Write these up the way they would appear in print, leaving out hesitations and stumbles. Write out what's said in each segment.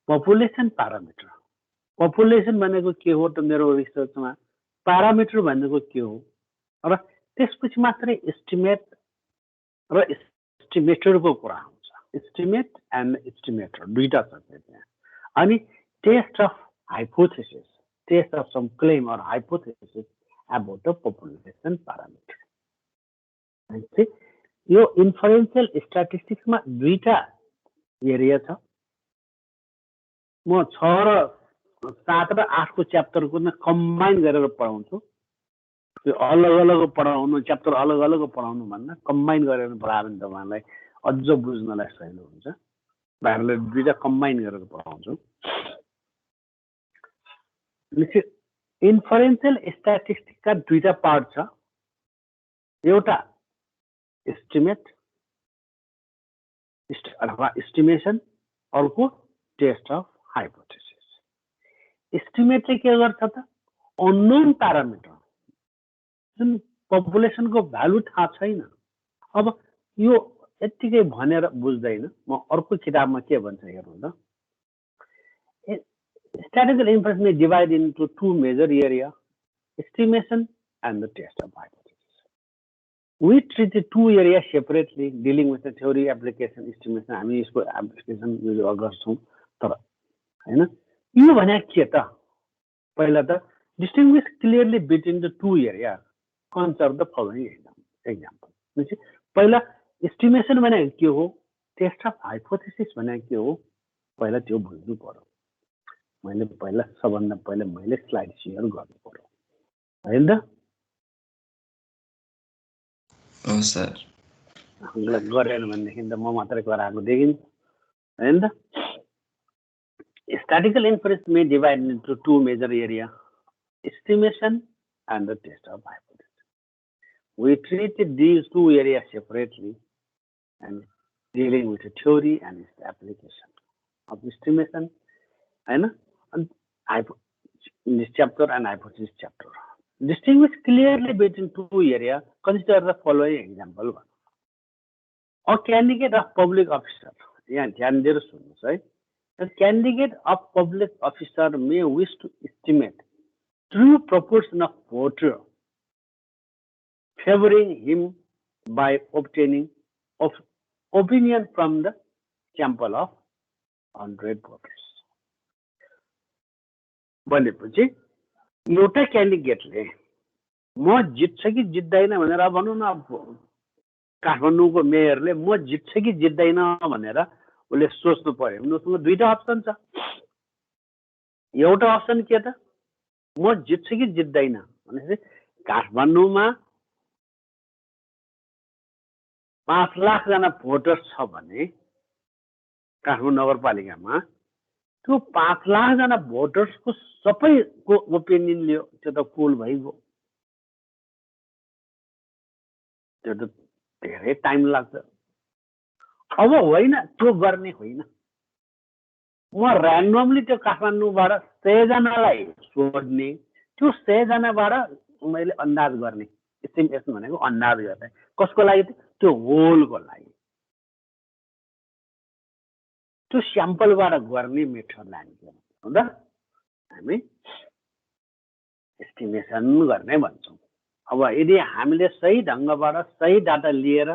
Population parameter population भनेको के हो त मेरो रिसर्चमा प्यारामिटर भनेको के हो र त्यसपछि मात्रै एस्टिमेट र एस्टिमेटरको कुरा हुन्छ एस्टिमेट एन्ड एस्टिमेटर दुईटा छ त्यहाँ अनि test of hypothesis test of some claim or hypothesis about the population parameter यो इन्फरेन्शियल स्ट्याटिस्टिक्समा दुईटा एरिया छ म 6 र 7 र 8 को च्याप्टरको नै कम्बाइन गरेर पढाउँछु त्यो अलग अलग पढाउनु च्याप्टर अलग अलग पढाउनु भन्दा कम्बाइन गरेर पढायो भने तपाईहरुलाई अझ बुझ्नलाई सजिलो हुन्छ बाहिरले दुईटा कम्बाइन गरेर पढाउँछु इन्फरेन्शियल स्ट्याटिस्टिक्सका दुईटा पार्ट छ एउटा एस्टिमेट अथवा एस्टिमेसन अर्को टेस्ट अफ हाइपोथेसिस एस्टिमेटले के गर्छ त अननोन प्यारामिटर जुन पपुलेसनको भ्यालु थाहा छैन अब यो यतिकै भनेर बुझ्दैन म अर्को किताबमा के भन्छ हेर्नु त statistical inference may divide into two major areas estimation and the test of hypothesis we treat the two areas separately dealing with the theory application estimation हामी यसको एप्लिकेसन युज गर्छौं तर हैन यो भने के त पहिला त distinguish clearly between the two areas consider the following example पहिला एस्टिमेसन भने के हो टेस्ट अफ हाइपोथेसिस भने के हो पहिला त्यो बुझ्नु पर्यो मैले पहिला सबभन्दा पहिला मैले स्लाइड शेयर गर्नु पर्यो हैन त हो सर हामीलाई गरेन भनेदेखि त म मात्रै गराएको देखिन्छ हैन त statistical inference may divide into two major areas estimation and the test of hypothesis we treated these two areas separately and dealing with the theory and its application of estimation and in this chapter and hypothesis chapter distinguish clearly between two areas consider the following example a candidate of public officer यहाँ ध्यान दिएर सुन्नुस् है a candidate of public officer may wish to estimate true proportion of voter favoring him by obtaining of opinion from the sample of 100 voters भनेपछि एउटा क्यान्डिडेटले म जित्छ कि जित्दैन भनेर भनौं न काठमाडौँको मेयरले म जित्छ कि जित्दैन भनेर उले सोच्नु पर्यो उनीसँग दुईटा अप्सन छ एउटा अप्सन के त म जित्छु कि जित्दैन भनेपछि काठमाडौँमा 5 लाख जना भोटर्स छ भने काठमाडौँ नगरपालिकामा त्यो 5 लाख जना भोटर्सको सबैको ओपिनियन लियो त्यो त कुल भइगयो त्यो त धेरै टाइम लाग्छ अब होइन त्यो गर्ने होइन म र्यान्डमली त्यो काठमाडौँबाट 100 जनालाई सोध्ने त्यो 100 जनाबाट मैले अन्दाज गर्ने एस्टिमेसन भनेको अन्दाज गर्ने कसको लागि त्यो होलको लागि त्यो स्याम्पलबाट गर्ने मेथडलाई हामी हामी एस्टिमेसन गर्ने भन्छौं अब यदि हामीले सही ढंगबाट सही डाटा लिएर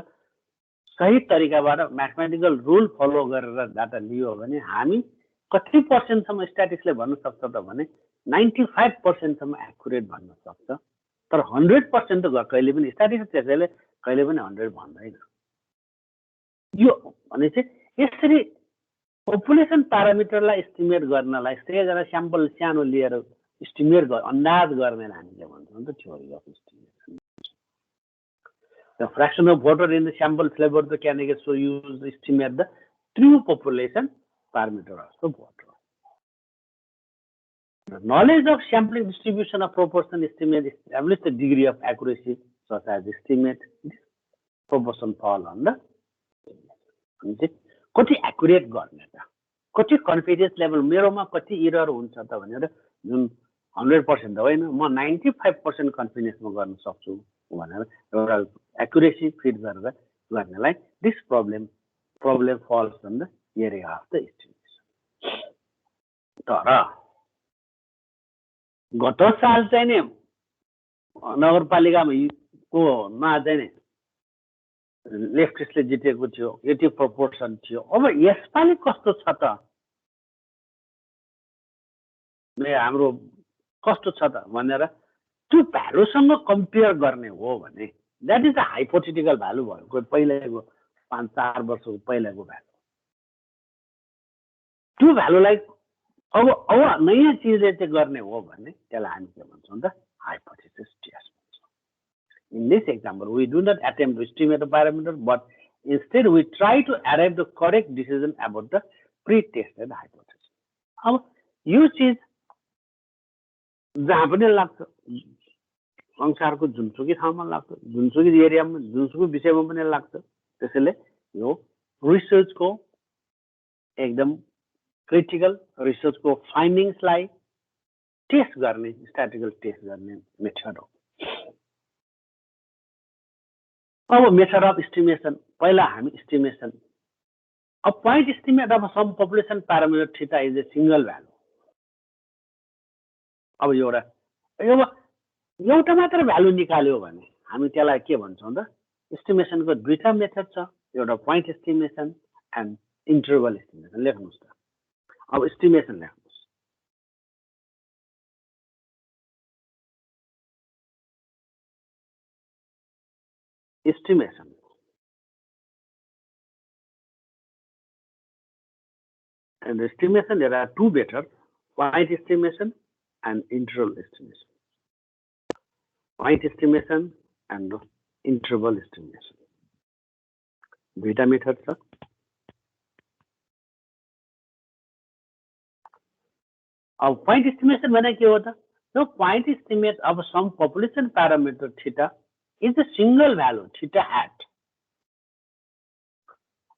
सही तरिकाबाट म्याथमेटिकल रुल फलो गरेर डाटा लियो भने हामी कति पर्सेन्ट सम्म स्ट्याटिस्टिक्सले भन्न सक्छ त भने 95% सम्म एक्युरेट भन्न सक्छ तर 100% त कहिले पनि स्ट्याटिस्टिक्स त्यसैले कहिले पनि 100 भन्दैन यो भने चाहिँ यसरी पपुलेसन प्यारामिटरलाई एस्टिमेट गर्नलाई 100 जना स्याम्पल सानो लिएर एस्टिमेट अन्दाज गर्नेलाई हामीले भन्छौं त theory of estimation The fraction of voter in the sample favored the candidate so use to estimate the true population parameter of the voter. The knowledge of sampling distribution of proportion estimate establish the degree of accuracy such as estimate this proportion fall on the कति accurate गर्ने त कति confidence level मेरोमा कति error हुन्छ त भनेर जुन 100% होइन म 95% कन्फिडेन्समा गर्न सक्छु भनेर एउटा एक्युरेसी फिट गरेर गर्नलाई this problem falls on the area of the estimation तर गत साल चाहिँ नि नगरपालिकामा कोमा चाहिँ नि लेफ्टिस्टले जितेको थियो, 80% थियो। अब यसपालि कस्तो छ त, हाम्रो कस्तो छ त भनेर त्यो भ्यालुसँग कम्पेयर गर्ने हो भने that is the hypothetical value भएको पहिलेको 5-4 वर्षको पहिलाको भ्यालु। त्यो भ्यालुलाई अब नयाँ चिजले चाहिँ गर्ने हो भने त्यसलाई हामी के भन्छौँ त, हाइपोथेसिस टेस्ट भन्छौँ। In this example, we do not attempt to estimate the parameter, but instead we try to arrive the correct decision about the pre-tested hypothesis. अब यो चिज जहाँ पनि लाग्छ, संसारको जुनसुकै ठाउँमा लाग्छ, जुनसुकै एरियामा, जुनसुकै विषयमा पनि लाग्छ। त्यसैले यो रिसर्चको एकदम क्रिटिकल, रिसर्चको फाइन्डिङ्सलाई टेस्ट गर्ने, स्ट्याटिस्टिकल टेस्ट गर्ने मेथड हो। अब मेथड अफ एस्टिमेसन, पहिला हामी एस्टिमेसन, अब point estimate of some population parameter theta is a single value. अब एउटा मात्र भ्यालु निकाल्यो भने हामी त्यसलाई के भन्छौँ त, एस्टिमेसनको दुईटा मेथड छ, एउटा point estimation and interval estimation. लेख्नुस् त, अब एस्टिमेसन लेख्नुस्। Estimation. And the estimation, there are two methods, point estimation and interval estimation. Point estimation and interval estimation. Beta method, sir. Of point estimation, when I give the point estimate of some population parameter theta is a single value theta hat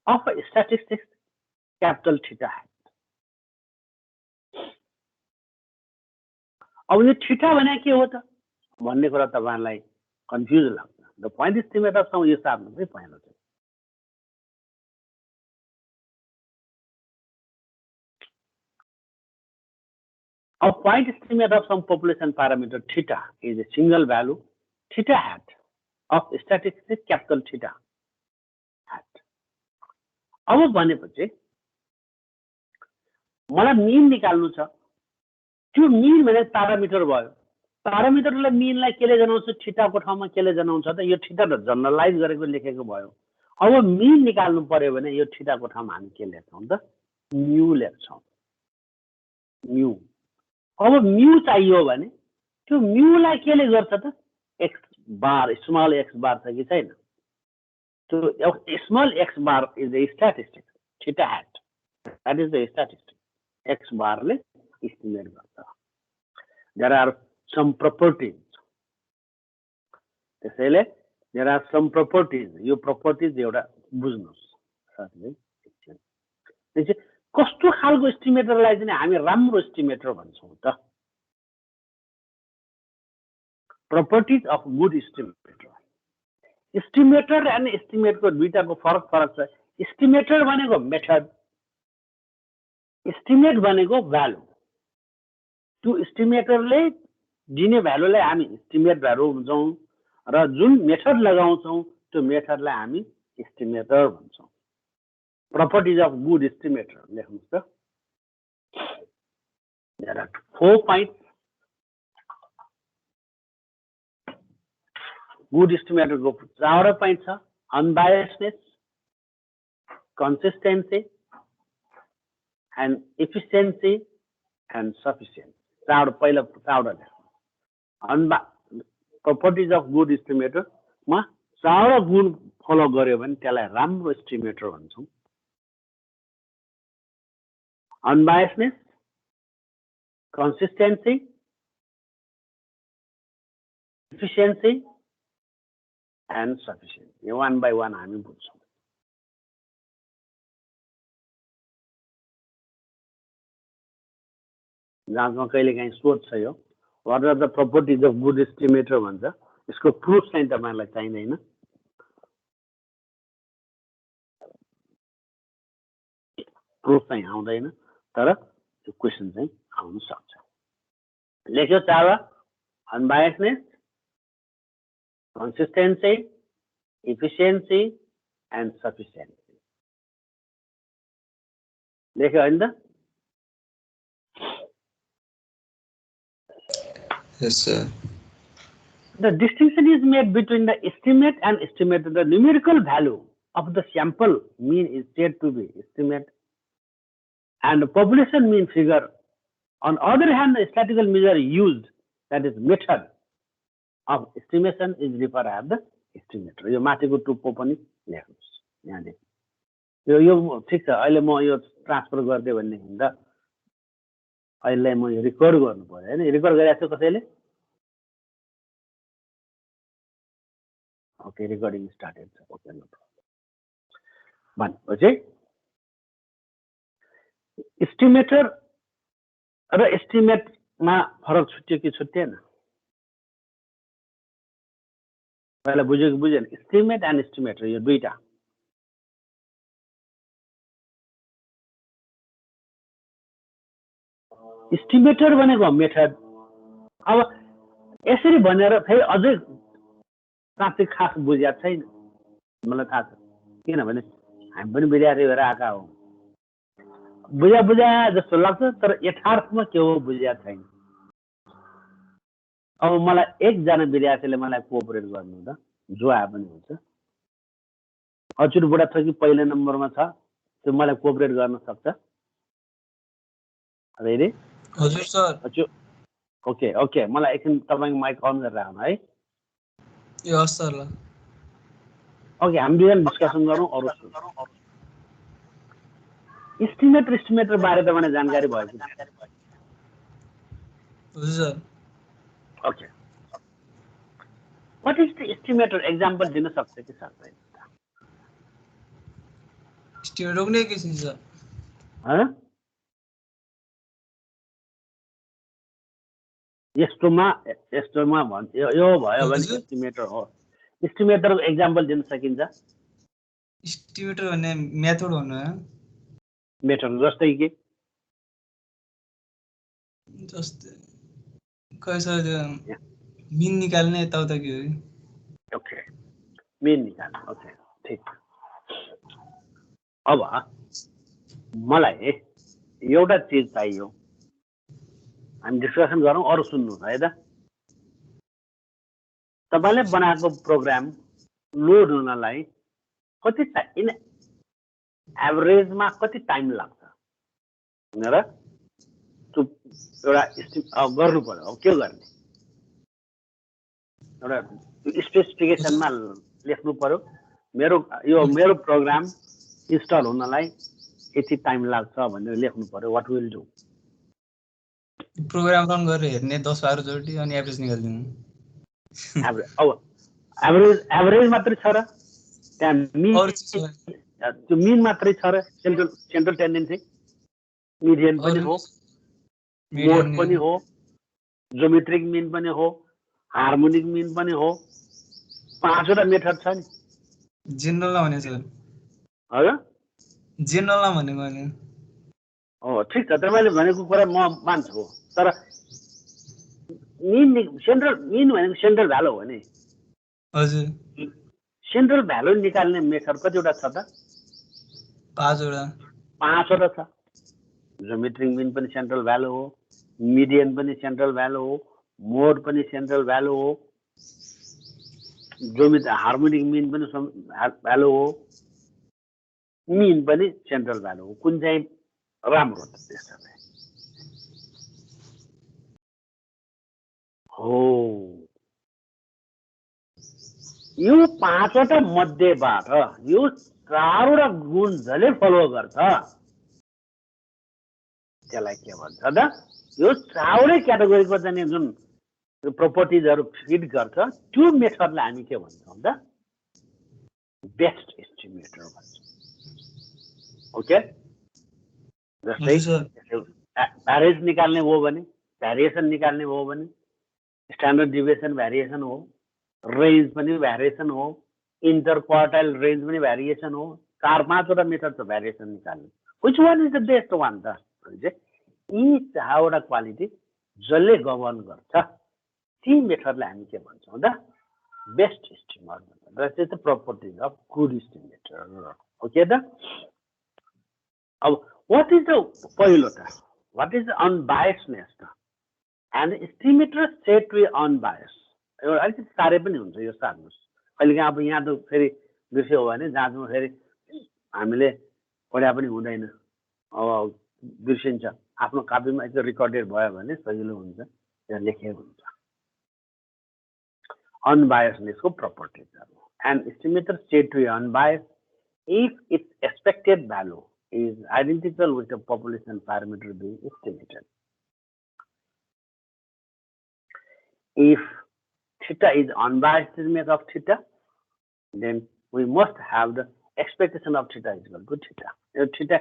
of a statistics capital theta hat. अब यो theta भने के हो त भन्ने कुरा तपाईहरुलाई confuse लाग्छ। The point estimate of some यो सार्नु चाहिँ पहिलो चाहिँ a point estimate of some population parameter theta is a single value theta hat of statistics capital theta hat. अब भनेपछि मलाई मीन निकाल्नु छ, त्यो मीन भने प्यारामिटर भयो। प्यारामिटरलाई मीनलाई केले जनाउँछ, थीटाको ठाउँमा केले जनाउँछ त, यो थीटा त जनरलाइज गरेको लेखेको भयो। अब मीन निकाल्नु पर्यो भने यो थीटाको ठाउँमा हामी के लेख्छौं त, म्यू लेख्छौं, म्यू। अब म्यू चाहियो भने त्यो म्यूलाई केले गर्छ त, एक्स बार, स्मल एक्स बार छ कि छैन, त्यो small x bar is a statistic theta hat, that is the statistic x बारले एस्टिमेट गर्छ। देयर आर सम प्रपर्टीज, त्यसैले देयर आर सम प्रपर्टीज, यो प्रपर्टीज एउटा बुझ्नुस् साथीले। त्यसै कस्तो खालको एस्टिमेटरलाई चाहिँ हामी राम्रो एस्टिमेटर भन्छौं त, properties of good estimator. Estimator and एस्टिमेटको दुईटाको फरक छ। एस्टिमेटर भनेको मेथड, एस्टिमेट भनेको भ्यालु। त्यो एस्टिमेटरले दिने भ्यालुलाई हामी एस्टिमेट भ्यालु भन्छौं र जुन मेथड लगाउँछौं त्यो मेथडलाई हामी एस्टिमेटर भन्छौं। प्रपर्टीज अफ गुड एस्टिमेटर लेख्नुस् त। There are 4 points. Good estimator को 4 points छ, unbiasedness, consistency and efficiency and sufficiency. 4 पहिला 4 लेख्नु। प्रपर्टीज अफ गुड एस्टिमेटर मा 4 गुण फलो गर्यो भने त्यसलाई राम्रो estimator भन्छौं। Unbiasedness, consistency, efficiency and sufficiency. यो one by one हामी बुझ्छौं। जहाँसम्म कहिलेकाहीँ सोध्छ यो what are the properties of good estimator भन्छ, यसको प्रुफ चाहिँ तपाईहरुलाई चाहिँदैन। प्रुफ चाहिँ आउँदैन, तर त्यो क्वेसन चाहिँ आउन सक्छ। लेख्यो 4 अनबायस्डनेस, consistency, efficiency and sufficiency. लेख्यो हैन त? Yes, sir. The distinction is made between the estimate and estimated. The numerical value of the sample mean is said to be estimate, and the population mean figure. On the other hand, the statistical measure used, that is method of estimation, is referred as the estimator. यो माथिको टुप्पो पनि लेख्नुस् यहाँले। यो ठीक छ। अहिले म यो ट्रान्सफर गर्दै भन्ने हुँदा अहिले म यो रेकर्ड गर्नु पर्यो हैन। रेकर्ड गरिरहेको छु कसैले? ओके, रेकर्डिङ स्टार्टेड छ। Okay, no problem. भनेपछि एस्टिमेटर र एस्टिमेटमा फरक छुट्यो कि छुट्टिएन? पहिला बुझ्यो कि बुझेन? एस्टिमेट एन्ड एस्टिमेटर यो दुईटा। एस्टिमेटर भनेको मेथड। अब यसरी भनेर फेरि अझै साँच्चै खास बुझेको छैन, मलाई थाहा छ। किनभने हामी पनि विद्यार्थी भएर आएका हौँ। बुझा जस्तो लाग्छ, तर यथार्थमा के हो बुझेको छैन। अब मलाई एकजना विद्यार्थीले मलाई कोअपरेट गर्नु त जो आए पनि हुन्छ। अचुर बुढा छ कि पहिलो नम्बरमा छ, त्यो मलाई कोअपरेट गर्न सक्छ? रेडी? हजुर सर। अचुर ओके ओके, मलाई एकछिन तपाईँको माइक अन गरेर राख्नु है। यस सर। ल ओके, हामी दुईजना डिस्कसन गरौँ अरू। एस्टिमेट र एस्टिमेटर बारे तपाईँलाई जानकारी भयो कि? हजुर sir. Okay, what is the estimator? Example दिन सक्छ कि सक्दैन? एस्टिमेटर कुनै के छ सर? ह? यस्तोमा भन्छ यो भयो भने एस्टिमेटर हो। एस्टिमेटरको एक्जाम्पल दिन सकिन्छ? एस्टिमेटर भन्ने मेथड भन्नु हो? मेथड जस्तै कि जस्तै खै सर त्यो मिन निकाल्ने यताउता के हो? ओके, मिन निकाल्ने। ओके, ठीक। अब मलाई एउटा चिज चाहियो, हामी डिस्कसन गरौँ, अरू सुन्नु है त। तपाईँले बनाएको प्रोग्राम लोड हुनलाई कति इन एभरेजमा कति टाइम लाग्छ भनेर एउटा गर्नु पर्यो। अब के गर्ने? एउटा स्पेसिफिकेसनमा लेख्नु पर्यो, मेरो प्रोग्राम इन्स्टल हुनलाई यति टाइम लाग्छ भनेर लेख्नु पर्यो। What will do? Program run गरेर हेर्ने 10-12 चोटि अनि एभरेज निकाल्दिनु। अब एभरेज मात्रै छ र त्यहाँ त्यो मिन मात्रै छ र? सेन्ट्रल टेन्डेन्सी, मिडियन पनि हो, मोड पनि हो, ज्योमेट्रिक मिन पनि हो, हार्मोनिक मिन पनि हो। 5वटा मेथड छ नि। जेनरलमा भने सर? हजुर, जेनरलमा भनेको नि हो। ठिक छ, तपाईँले भनेको कुरा म मान्छु, तर सेन्ट्रल मिन भनेको सेन्ट्रल भ्यालु हो नि। हजुर। सेन्ट्रल भ्यालु निकाल्ने मेथड कतिवटा छ त? 5वटा छ। ज्योमेट्रिक मिन पनि सेन्ट्रल भ्यालु हो, मिडियन पनि सेन्ट्रल भ्यालु हो, मोड पनि सेन्ट्रल भ्यालु हो, हार्मोनिक मिन पनि भ्यालु हो, मिन पनि सेन्ट्रल भ्यालु हो। कुन चाहिँ राम्रो त त्यसमा? हो, यो 5वटा मध्येबाट यो 4वटा गुण जसले फलो गर्छ त्यसलाई के भन्छ त? यो 4वटै क्याटेगोरीको चाहिँ जुन प्रोपर्टिजहरू फिट गर्छ त्यो मेथडलाई हामी के भन्छौँ त? बेस्ट एस्टिमेटर भन्छौँ। ओके, जस्तै एभरेज निकाल्ने हो भने, भ्यारिएसन निकाल्ने हो भने स्ट्यान्डर्ड डिभिएसन भ्यारिएसन हो, रेन्ज पनि भ्यारिएसन हो, इन्टर क्वार्टाइल रेन्ज पनि भ्यारिएसन हो। 4-5वटा मेथड छ भ्यारिएसन निकाल्ने। Which one is the best one त? यी 4वटा क्वालिटी जसले गभर्न गर्छ ती मेथडलाई हामी के भन्छौँ त बेस्ट एस्टिमेटर भन्छौँ। That is the properties of good estimator. Okay त। अब वाट इज द पहिलो त वाट इज अनबायसनेस त and estimator set to unbiased. एउटा अलिकति साह्रै पनि हुन्छ यो सार्नुहोस्। कहिलेकाहीँ अब यहाँ त फेरि बिर्स्यो हो भने जाँचमा फेरि हामीले पढ्या पनि हुँदैन, अब बिर्सिन्छ। आफ्नो कापीमा यसो रेकर्डेड भयो भने सजिलो हुन्छ, त्यहाँ लेखेको हुन्छ। अनबायसनेसको प्रपर्टिजहरू and estimator set to unbiased if its expected value is identical with the population parameter being estimated. If theta is unbiased estimate of theta, then we must have the expectation of theta is equal to theta.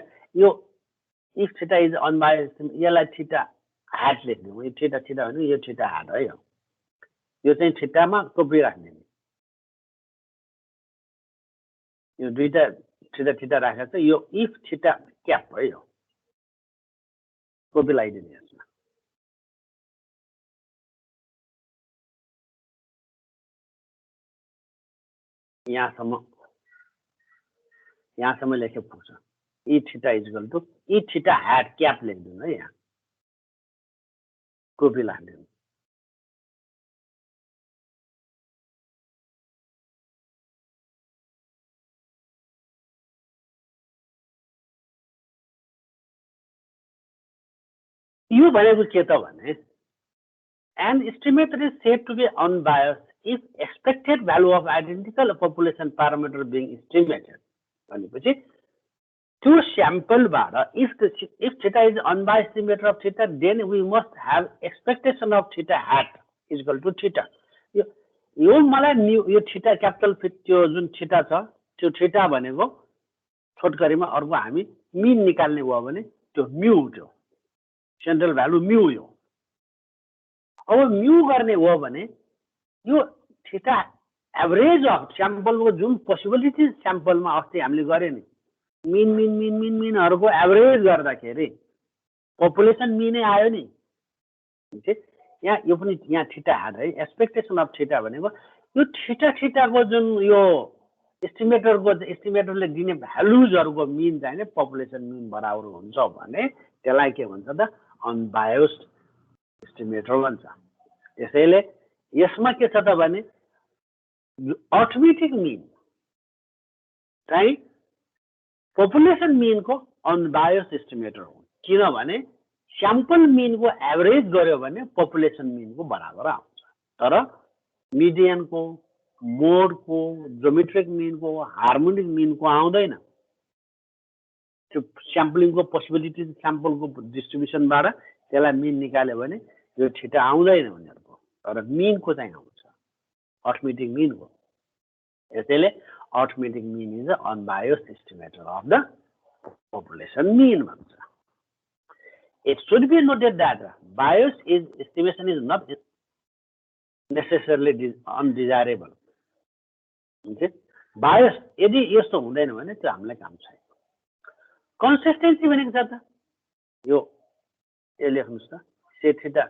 If theta is unbiased, यसलाई theta hat लेख्नु। यो theta होइन, यो theta hat है। यो चाहिँ theta मा तोपिराख्ने। यो दुईटा थीटा राखेको छ। यो इफ थीटा क्याप है, यो टोपी लगाइदिने यसमा। यहाँसम्म लेखे पुग्छ। E theta is equal to E theta hat cap लेखिदिनु है, यहाँ टोपी लाग्दिनु। यो भनेको के त भने an estimator is said to be unbiased if expected value of identical population parameter being estimated. भनेपछि त्यो स्याम्पलबाट if theta is unbiased estimator of theta, then we must have expectation of theta hat is equal to theta. यो मलाई यो theta capital त्यो जुन theta छ त्यो theta भनेको छोटकरीमा अर्को हामी मिन निकाल्ने भयो भने त्यो म्यू, त्यो सेन्ट्रल भ्यालु म्यू। यो अब म्यू गर्ने हो भने यो थीटा एभरेज अफ स्याम्पलको जुन पोसिबिलिटी स्याम्पलमा अस्ति हामीले गरे नि मिन मिन मिन मिन मिनहरुको एभरेज गर्दाखेरि पपुलेसन मिनै आयो नि। यहाँ यो पनि यहाँ थीटा हात है, एक्सपेक्टेसन अफ थीटा भनेको यो थीटाको जुन यो एस्टिमेटरले दिने भ्यालुजहरुको मिन चाहिँ नि पपुलेसन मिन बराबर हुन्छ भने त्यसलाई के भन्छ त अनबायस्ड एस्टिमेटर भन्छ। त्यसैले यसमा के छ त भने अर्थमेटिक मिन चाहिँ पपुलेसन मिनको अनबायस्ड एस्टिमेटर हो, किनभने स्याम्पल मिनको एभरेज गर्यो भने पपुलेसन मिनको बराबर आउँछ। तर मिडियनको, मोडको, ज्योमेट्रिक मिनको, हार्मोनिक मिनको आउँदैन। त्यो स्याम्पलिङको पोसिबिलिटी स्याम्पलको डिस्ट्रिब्युसनबाट त्यसलाई मिन निकाल्यो भने यो थीटा आउँदैन उनीहरुको, तर मिनको चाहिँ आउँछ, अर्थमेटिक मिनको। यसैले arithmetic mean is a unbiased estimator of the population mean भन्छ। It should be noted that biased estimation is not necessarily undesirable. Bias यदि यस्तो हुँदैन भने त्यो हामीलाई काम छैन। कन्सिस्टेन्सी भनेको छ त यो लेख्नुस् त set theta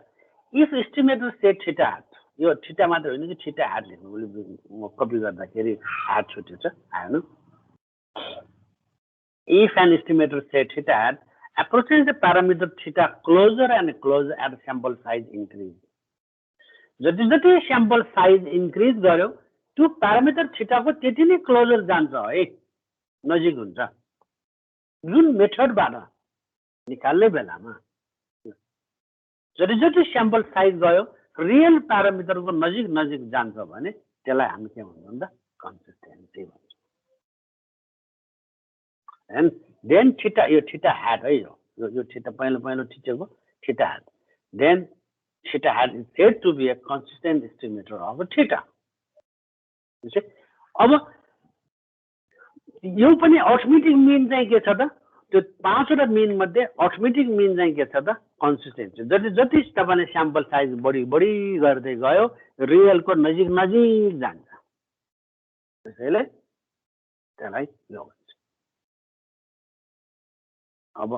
if estimator set theta हाट, यो थीटा मात्र होइन कि थीटा हाट लेख्नु, म कपी गर्दाखेरि हाट छुटेछ आएन। If an estimator set theta hat approaches the parameter theta closer and closer as sample size increase. जति जति sample size increase गर्यो त्यो parameter theta को त्यति नै closer जान्छ है, नजिक हुन्छ। जुन मेथडबाट निकाल्ने बेलामा जति जति sample size गयो रियल parameter को नजिक नजिक जान्छ भने त्यसलाई हामी के भन्छौँ त consistency भन्छौँ। And then theta, यो theta hat है, यो theta पहिलो थिचेको theta hat. Then theta hat is said to be a consistent estimator of a theta. अब यो पनि अर्थमेटिक मिन चाहिँ के छ त, त्यो पाँचवटा मिन मध्ये अर्थमेटिक मिन चाहिँ के छ त कन्सिस्टेन्सी। जति जति तपाईले स्याम्पल साइज बढी बढी गर्दै गयो रियलको नजिक नजिक जान्छ। त्यसैले त्यसलाई यो भन्छ। अब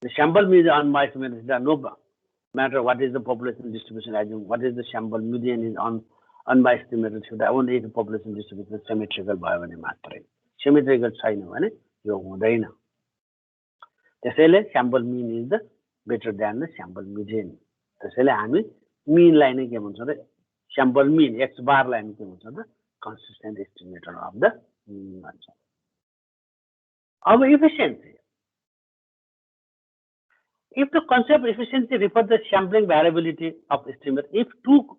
The sample mean is unbiased estimator. There no matter what is the population distribution, assume what is the sample median is unbiased estimator. Should only the population distribution symmetrical भयो भने मात्रै. Symmetrical छैन भने यो हुँदैन. त्यसैले sample mean is the better than the sample median. त्यसैले हामी mean लाई नै के भन्छौं त sample mean x bar लाई नै के भन्छौं त consistent estimator of the mean भन्छौं. अब efficiency. If the concept efficiency refers to the sampling variability of estimate, if two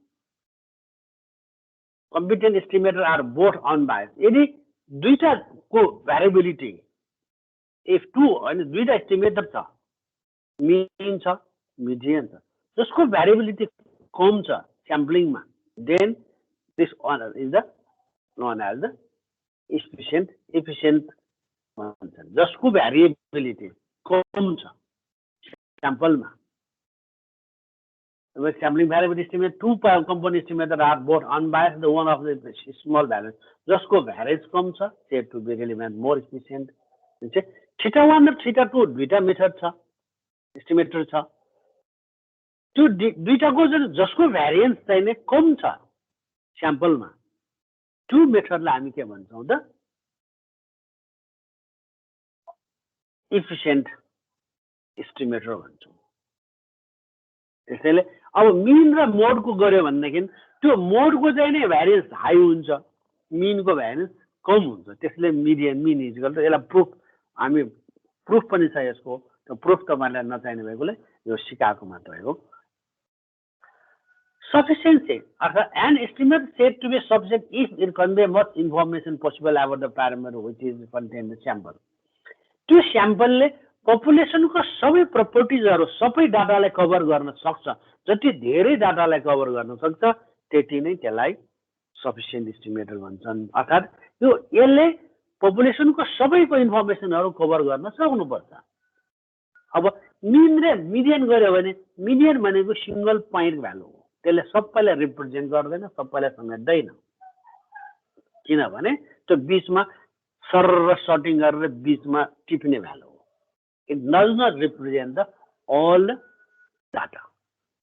competent estimators are both unbiased, यदि दुईटाको variability, if two अनि दुईटा estimator छ, mean छ, median छ, जसको variability कम छ sampling मा, then this one is the known as the efficient function. जसको variability कम छ sample मा. The sampling variability estimate, two component estimators are both unbiased, the one of the small variance. जसको variance कम छ, said to be relevant, more efficient. theta 1 र theta 2 दुईटा method छ, estimator छ. त्यो दुईटाको जसको variance चाहिँ कम छ sample मा, त्यो मेथडलाई हामी के भन्छौं त efficient estimator भन्छौं. त्यसैले अब mean र mode को गर्यो भनेदेखि त्यो mode को चाहिँ नि variance हाई हुन्छ, mean को variance कम हुन्छ. त्यसले median mean is equal to यसलाई प्रुफ हामी प्रुफ पनि छ यसको. त्यो प्रुफ तपाईलाई नचाहिने भएकोले यो सिकाएको मात्रै हो. Sufficiency अर्थात an estimate said to be sufficient if it convey much information possible about the parameter which is contained in the sample. त्यो sample ले population को सबै propertiesहरु सबै डाटालाई कभर गर्न सक्छ. जति धेरै डाटालाई कभर गर्न सक्छ त्यति नै त्यसलाई sufficient estimator भन्छन्. अर्थात यो यसले population को सबैको इन्फर्मेसनहरु कभर गर्न सक्नुपर्छ. अब mean र median गर्यो भने median भनेको सिंगल पोइन्ट भ्यालु हो. त्यसले सबैलाई रिप्रेजेन्ट गर्दैन, सबैलाई समेट्दैन. किनभने त्यो बीचमा सरर सर्टिङ गरेर बीचमा टिप्ने भ्यालु हो. It does not represent the all data.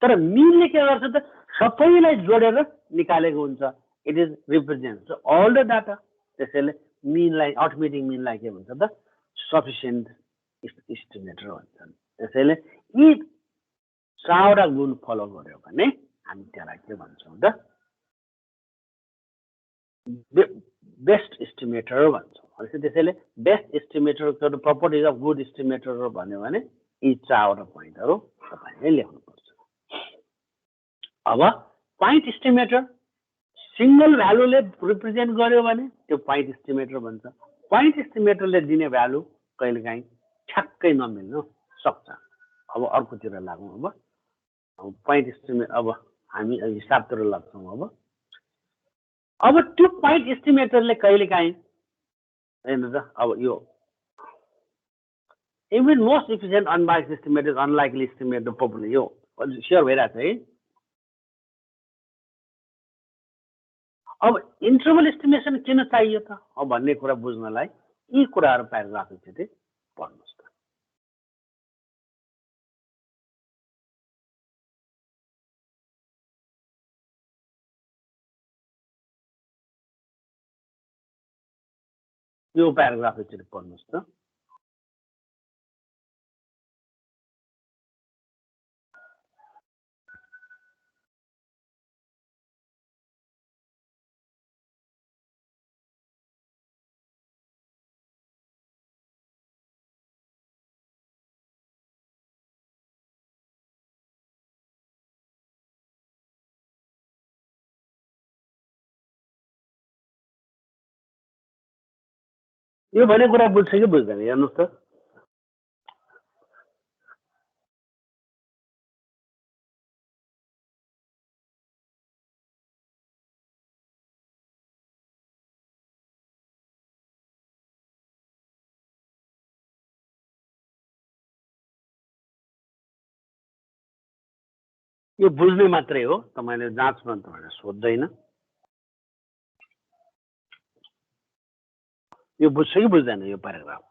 तर mean ले के गर्छ त सबैलाई जोडेर निकालेको हुन्छ. It is represents all the data. त्यसैले mean लाई automatic mean लाई के भन्छ त sufficient estimator भन्छन्. त्यसैले यी चारवटा गुण फलो गर्यो भने हामी त्यसलाई के भन्छौं त बेस्ट एस्टिमेटर भन्छौं. त्यसैले बेस्ट एस्टिमेटर को प्रपर्टिज अफ गुड एस्टिमेटर भन्यो भने यी चारवटा पोइन्टहरु तपाईले लेख्नु पर्छ. अब पोइन्ट एस्टिमेटर सिंगल भ्यालुले रिप्रेजेन्ट गर्यो भने त्यो पोइन्ट एस्टिमेटर भन्छ. पोइन्ट एस्टिमेटरले दिने भ्यालु कहिलेकाहीँ ठ्याक्कै नमिल्न सक्छ. अब अर्कोतिर लागौं. अब पोइन्ट एस्टिमेट अब हामी हिसाबतिर लाग्छौं. अब त्यो पोइन्ट एस्टिमेटरले कहिलेकाहीँ हेर्नु त अब यो even most efficient unbiased estimate is unlikely estimate the population. यो स्योर भइरहेछ है. अब इन्टरभल एस्टिमेसन किन चाहियो त अब भन्ने कुरा बुझ्नलाई यी कुराहरु प्याराग्राफ एकचोटि पढ्नुस् त. यो प्याराग्राफ एकचोटि पढ्नुस् त. यो भने कुरा बुझ्छ कि बुझ्दैन हेर्नुस् त. यो बुझ्ने मात्रै हो, तपाईले जाँच्न तपाईले सोध्दैन. यो बुझ्छ कि बुझ्दैन यो प्याराग्राफ.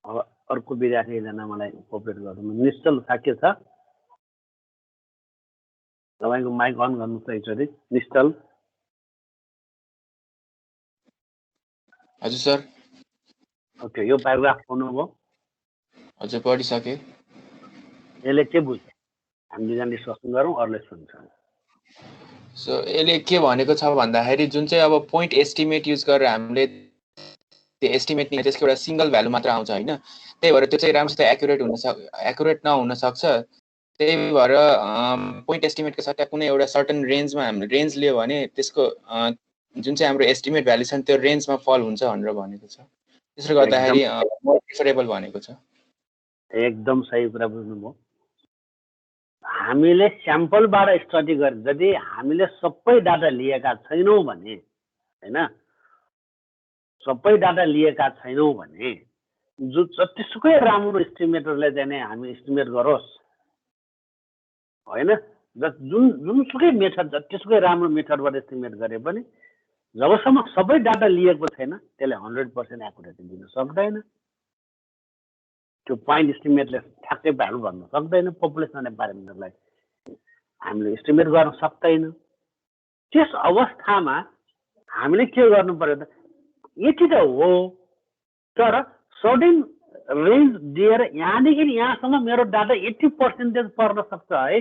अब अर्को विद्यार्थी एकजना मलाई कोअपरेट गर्नु निश्चल साक्य छ तपाईको माइक अन गर्नुहोस् त एकचोटि निश्चल हजुर सर ओके यो प्याराग्राफ पढ्नुभयो हजुर पढिसके यसले के बुझ्यो हामी दुईजना डिस्कसन गरौँ अरूले सुन्छन् सो यसले के भनेको छ भन्दाखेरि जुन चाहिँ अब पोइन्ट एस्टिमेट युज गरेर हामीले त्यो एस्टिमेट नि त्यसको एउटा सिंगल भ्यालु मात्र आउँछ हैन त्यही भएर त्यो चाहिँ राम्रोसित एक्युरेट नहुन सक्छ त्यही भएर पोइन्ट एस्टिमेटको सट्टा कुनै एउटा सर्टेन रेन्जमा हामीले रेन्ज लियो भने त्यसको जुन चाहिँ हाम्रो एस्टिमेट भ्यालु छ त्यो रेन्जमा फल हुन्छ भनेर भनेको छ त्यसले गर्दाखेरि मोर प्रिफरेबल भनेको छ एकदम सही कुरा बुझ्नुभयो हामीले स्याम्पलबाट स्टडी गरे यदि हामीले सबै डाटा लिएका छैनौँ भने हैन सबै डाटा लिएका छैनौँ भने जो जतिसुकै राम्रो एस्टिमेटरले चाहिँ हामी एस्टिमेट गरोस् हैन जुनसुकै मेथड जतिसुकै राम्रो मेथडबाट एस्टिमेट गरे पनि जबसम्म सबै डाटा लिएको छैन त्यसले 100% एक्युरेसी दिन सक्दैन त्यो पोइन्ट एस्टिमेटले ठ्याक्कै भ्यालु भन्न सक्दैन पपुलेसन प्यारामिटरलाई हामीले एस्टिमेट गर्न सक्दैन त्यस अवस्थामा हामीले के गर्नु पर्यो त यति त हो तर सर्टेन रेन्ज दिएर यहाँदेखि यहाँसम्म मेरो डाटा 80% पर्न सक्छ है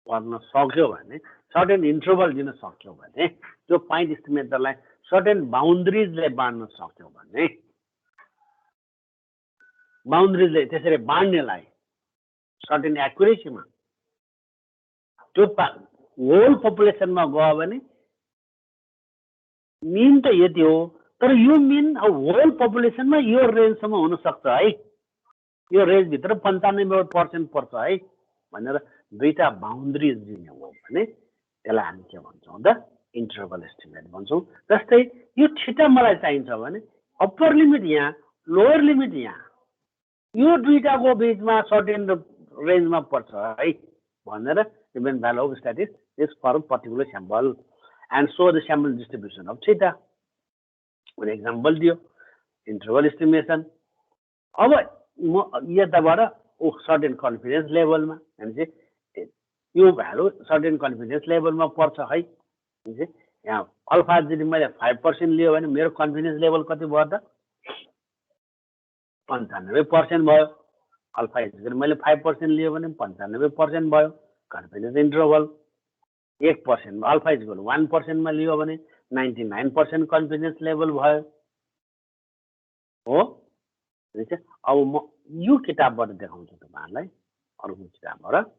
पर्न सक्यो भने सर्टेन इन्टरभल दिन सक्यो भने त्यो पोइन्ट एस्टिमेटरलाई सर्टेन बाउन्ड्रिजले बाँड्न सक्यो भने बाउन्ड्रिजले त्यसरी बाँड्नेलाई सर्टेन एक्युरेसीमा त्यो होल पपुलेसनमा गयो भने मिन त यति हो तर यो मिन होल पपुलेसनमा यो रेन्जसम्म हुन सक्छ है यो रेन्जभित्र 95% पर्छ है भनेर दुईटा बाउन्ड्रिज दिने हो भने त्यसलाई हामी के भन्छौँ त इन्टरभल एस्टिमेट भन्छौँ जस्तै यो छिटा मलाई चाहिन्छ भने अप्पर लिमिट यहाँ लोवर लिमिट यहाँ यो दुईटाको बिचमा सर्टेन रेन्जमा पर्छ है भनेर given value of statistics is for particular sample and so the sample distribution of theta कुनै एक्जाम्पल दियो इन्टरभल एस्टिमेसन अब म यताबाट सर्टेन कन्फिडेन्स लेभलमा भनेपछि यो भ्यालु सर्टेन कन्फिडेन्स लेभलमा पर्छ है यहाँ अल्फा यदि मैले 5% लियो भने मेरो कन्फिडेन्स लेभल कति भयो त 95% भयो अल्फा यदि मैले 5% लियो भने 95% भयो कन्फिडेन्स इन्टरभल 1% अल्फा इज 1% मा लियो भने 99% कन्फिडेन्स लेभल भयो हो अब म यो किताबबाट देखाउँछु तपाईहरुलाई अर्को किताबबाट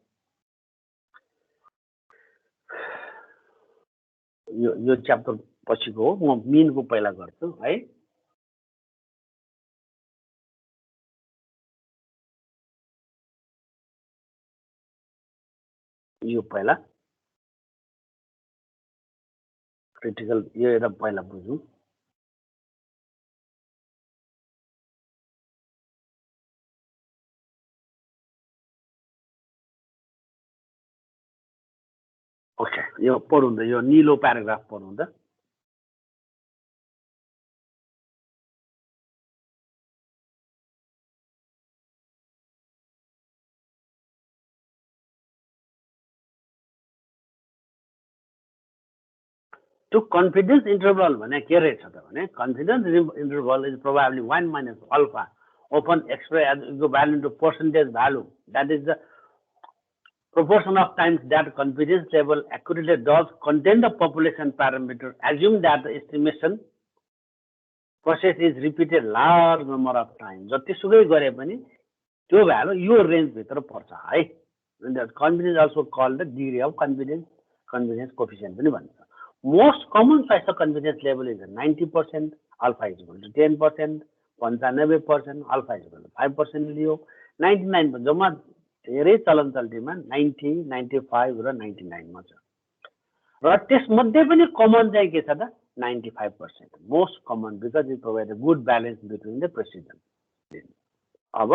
यो च्याप्टर पछिको हो म मिनको पहिला गर्छु है यो पहिला क्रिटिकल यो एउटा पहिला बुझौँ ओके यो पढौँ त यो नीलो प्याराग्राफ पढौँ त त्यो कन्फिडेन्स इन्टरभल भने के रहेछ त भने confidence interval is probably 1 minus alpha often expressed as equivalent to percentage value that is the proportion of times that confidence level accurately does contain the population parameter assume that the estimation process is repeated large number of times जतिसुकै गरे पनि त्यो value यो range भित्र पर्छ है confidence also called the degree of confidence coefficient पनि भन्छ most common size of confidence level is 90%, alpha is equal to 10%, 95%, alpha is equal to 5% लियो 99% जम्मा धेरै चलन चल्तीमा 90, 95 र 99 मा छ र त्यसमध्ये पनि कमन चाहिँ के छ त 95% most common because it provide a good balance between the precision अब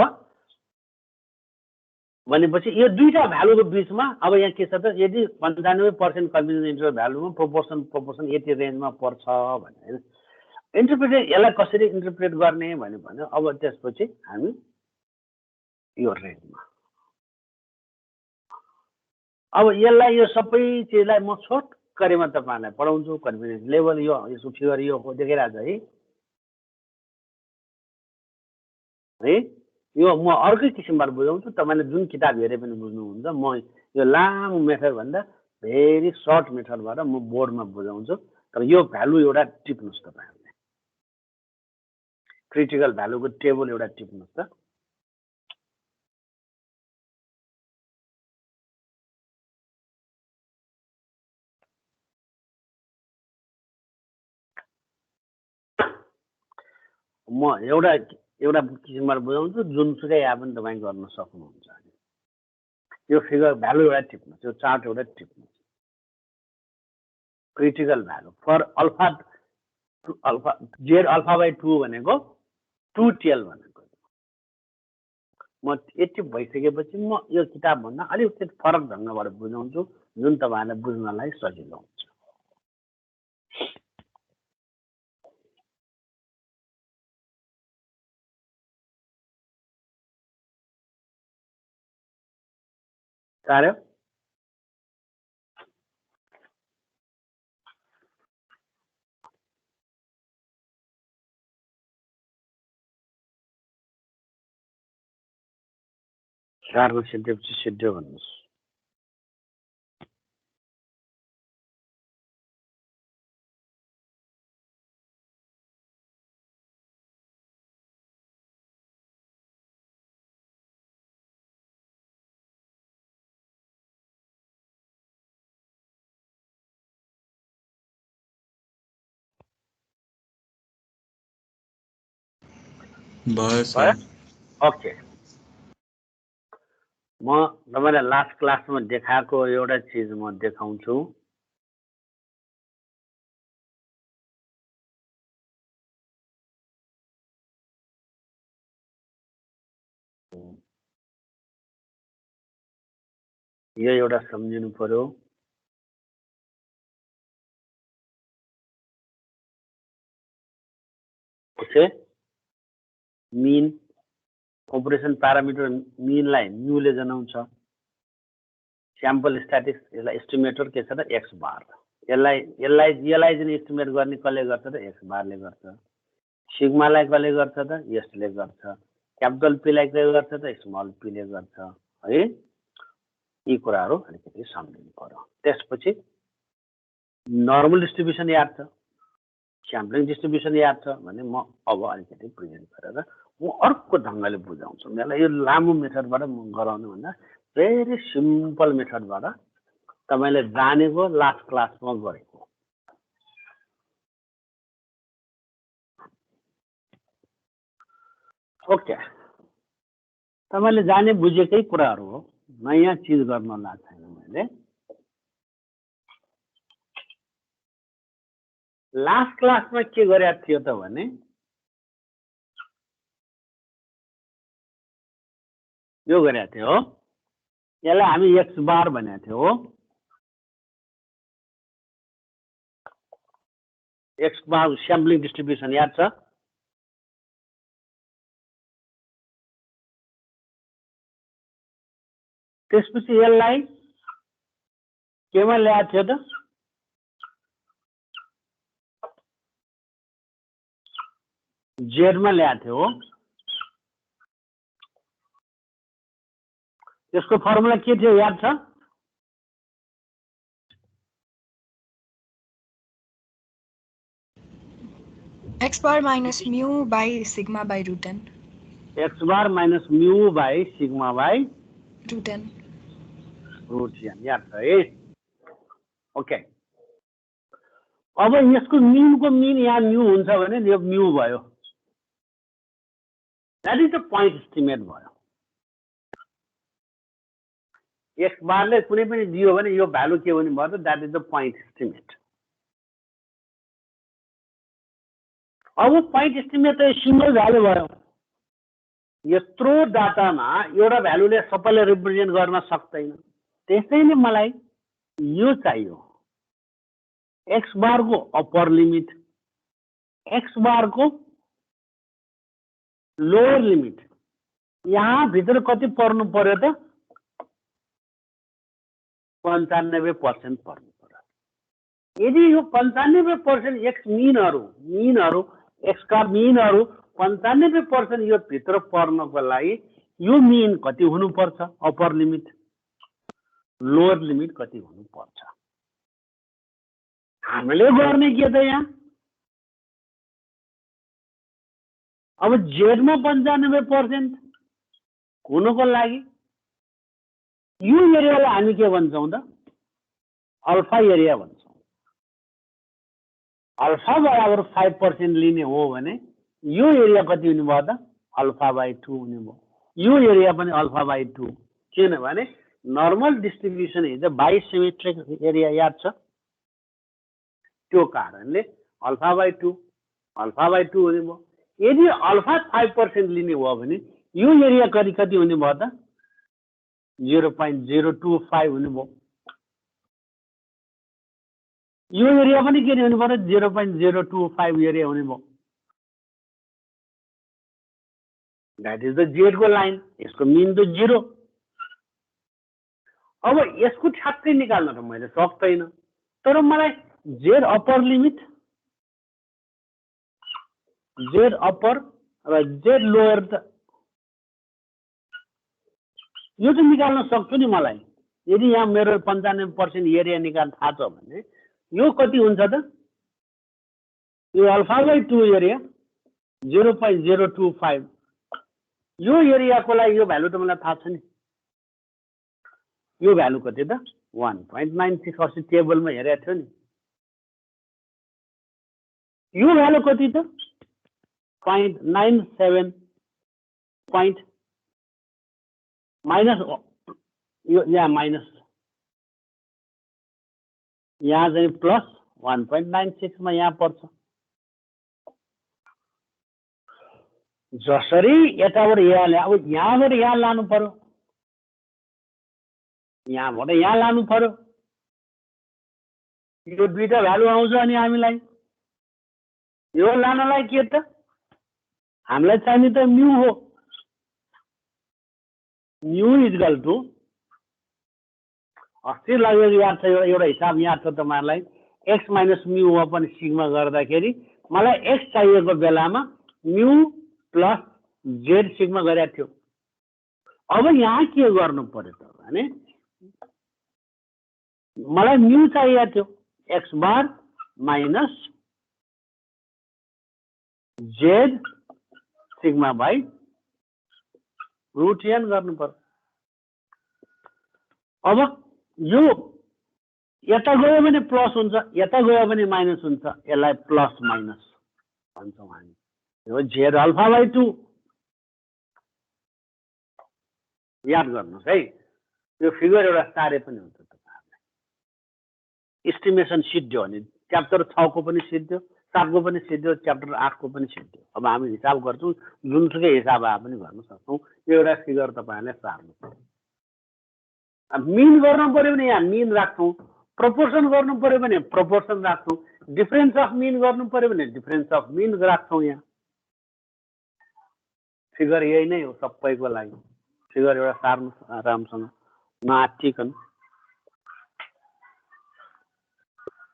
भनेपछि यो दुईटा भ्यालुको बिचमा अब यहाँ के छ त यदि 95% कन्फिडेन्स इन्टरभल भ्यालुमा प्रोपोर्सन यति रेन्जमा पर्छ भने इन्टरप्रिटेसन यसलाई कसरी इन्टरप्रेट गर्ने भने अब त्यसपछि हामी यो रेन्जमा अब यसलाई यो सबै चिजलाई म छोटकरीमा तपाईँहरूलाई पढाउँछु कन्फिडेन्स लेभल यो यसको फिगर यो देखिरहेको छ है यो म अर्कै किसिमबाट बुझाउँछु तपाईँले जुन किताब हेरे पनि बुझ्नुहुन्छ म यो लामो मेथडभन्दा भेरी सर्ट मेथडबाट म बोर्डमा बुझाउँछु तर यो भ्यालु एउटा टिप्नुहोस् तपाईँहरूले क्रिटिकल भ्यालुको टेबल एउटा टिप्नुहोस् त म एउटा किसिमबाट बुझाउँछु जुनसुकै या पनि तपाईँ गर्न सक्नुहुन्छ यो फिगर भ्यालु एउटा टिप्नुहोस् यो चार्ट एउटा टिप्नुहोस् critical value for alpha Z alpha भनेको 2 टेल भनेको म यति भइसकेपछि म यो किताबभन्दा अलिकति फरक ढङ्गबाट बुझाउँछु जुन तपाईँहरूलाई बुझ्नलाई सजिलो हुन्छ कार्य चारको सिद्धिएपछि सिद्धियो भन्नुहोस् भयो सर ओके म तपाईँलाई लास्ट क्लासमा देखाएको एउटा चिज म देखाउँछु यो एउटा सम्झिनु पर्यो ओके मिन पपुलेसन प्यारामिटर मिनलाई म्युले जनाउँछ स्याम्पल स्ट्याटिक्स यसलाई एस्टिमेटर के छ त एक्स बार यसलाई चाहिँ एस्टिमेट गर्ने कसले गर्छ त एक्स बारले गर्छ सिग्मालाई कसले गर्छ त यसले गर्छ क्यापिटल पीलाई कसले गर्छ त स्मल पीले गर्छ है यी कुराहरू अलिकति सम्झिनु पर्यो त्यसपछि नर्मल डिस्ट्रिब्युसन याद छ स्याम्पलिङ डिस्ट्रिब्युसन याद छ भने म अब अलिकति प्रेजेन्ट गरेर म अर्को ढङ्गले बुझाउँछु मलाई यो लामो मेथडबाट म गराउनु भन्दा भेरी सिम्पल मेथडबाट तपाईँले जानेको लास्ट क्लासमा गरेको ओके तपाईँले जाने बुझेकै कुराहरू हो नयाँ चिज गर्न लाग्छ छैन मैले लास्ट क्लासमा के गरेको थियो त भने यो गरेको थियो यसलाई हामी एक्स बार भनेको थियो हो एक्स बार स्याम्पलिङ डिस्ट्रिब्युसन याद छ त्यसपछि यसलाई केमा ल्याएको थियो त जेडमा ल्याएको थियो हो त्यसको फर्मुला के थियो याद छ x bar minus mu by sigma by root n x bar minus mu by sigma by root n याद छ है ओके अब यसको म्युको मिन यहाँ म्यु हुन्छ भने यो म्यु भयो that is the point estimate भयो एक्स बारले कुनै पनि दियो भने यो भ्यालु के हुने भयो त that is the point estimate अब पोइन्ट एस्टिमेट त सिंगल भ्यालु भयो यत्रो डाटामा एउटा भ्यालुले सबैलाई रिप्रेजेन्ट गर्न सक्दैन। त्यसैले मलाई यो चाहियो, एक्स बारको अप्पर लिमिट, एक्स बारको लोअर लिमिट। यहाँ भित्र कति पर्नु पर्यो त? 95% पर्नु पर्यो। यदि यो 95% एक्स मिनहरू एक्सका मिनहरू 95% यो भित्र पर्नको लागि यो मिन कति हुनुपर्छ? अप्पर लिमिट, लोअर लिमिट कति हुनुपर्छ? हामीले गर्ने के त यहाँ? अब जेडमा 95% हुनुको लागि यो एरियालाई हामी के भन्छौँ त? अल्फा एरिया भन्छौँ। अल्फा बराबर 5% लिने हो भने यो एरिया कति हुने भयो त? अल्फा/2 हुने भयो। यो एरिया पनि अल्फा/2, किनभने normal distribution is a bisymmetric area, याद छ? त्यो कारणले अल्फा/2 हुने भयो। यदि अल्फा 5% लिने भयो भने यो एरिया कति हुने भयो त? 0.025 हुने भयो। यो एरिया पनि के हुने भयो? 0.025 एरिया हुने भयो। द्याट इज द जेडको लाइन। यसको मिन त 0। अब यसको ठ्याक्कै निकाल्न त मैले सक्दैन, तर मलाई Z upper limit, Z upper र जेड लोअर त यो त निकाल्न सक्छु नि मलाई। यदि यहाँ मेरो 95% एरिया निकाल्न थाहा छ भने यो कति हुन्छ त? यो अल्फा/2 एरिया 0.025। यो एरियाको लागि यो भ्यालु त मलाई थाहा छ नि। यो भ्यालु कति त? 1.96। अस्ति टेबलमा हेरेको थियो नि। यो भ्यालु कति त? 0.97 माइनस, यो यहाँ माइनस, यहाँ चाहिँ प्लस 1.96 मा यहाँ पर्छ। जसरी यताबाट यहाँ ल्या, अब यहाँबाट यहाँ लानु पर्यो, यहाँबाट यहाँ लानु पर्यो। यो दुईटा भ्यालु आउँछ अनि हामीलाई यो लानलाई के त? हामीलाई चाहिने त म्यू हो। म्यू इक्वल टु, अस्ति लगेको याद छ, एउटा हिसाब याद छ तपाईँहरूलाई, x minus mu upon sigma गर्दाखेरि मलाई एक्स चाहिएको बेलामा म्यू प्लस जेड सिग्मा गरेको थियो। अब यहाँ के गर्नु पर्यो त भने मलाई म्यू चाहिएको थियो, x bar minus Z sigma by √n गर्नु पर्यो। अब यो यता गयो भने प्लस हुन्छ, यता गयो भने माइनस हुन्छ। यसलाई प्लस माइनस भन्छौँ हामी। यो जेड अल्फा/2 याद गर्नुहोस् है। यो फिगर एउटा सारे पनि हुन्छ तपाईँहरूलाई। इस्टिमेसन सिद्धियो भने च्याप्टर 6 को पनि सिद्धियो, 7 को पनि सिद्धियो, च्याप्टर 8 को पनि सिद्धियो। अब हामी हिसाब गर्छौँ, जुनसुकै हिसाब आए पनि गर्न सक्छौँ। यो एउटा फिगर तपाईँहरूले सार्नु पर्यो। मिन गर्नु पर्यो भने यहाँ मिन राख्छौँ, प्रोपोर्सन गर्नु पर्यो भने प्रोपोर्सन राख्छौँ, डिफरेन्स अफ मिन गर्नु पर्यो भने डिफरेन्स अफ मिन राख्छौँ। यहाँ फिगर यही नै हो सबैको लागि। फिगर एउटा सार्नु राम्रोसँग, नआत्तिकन,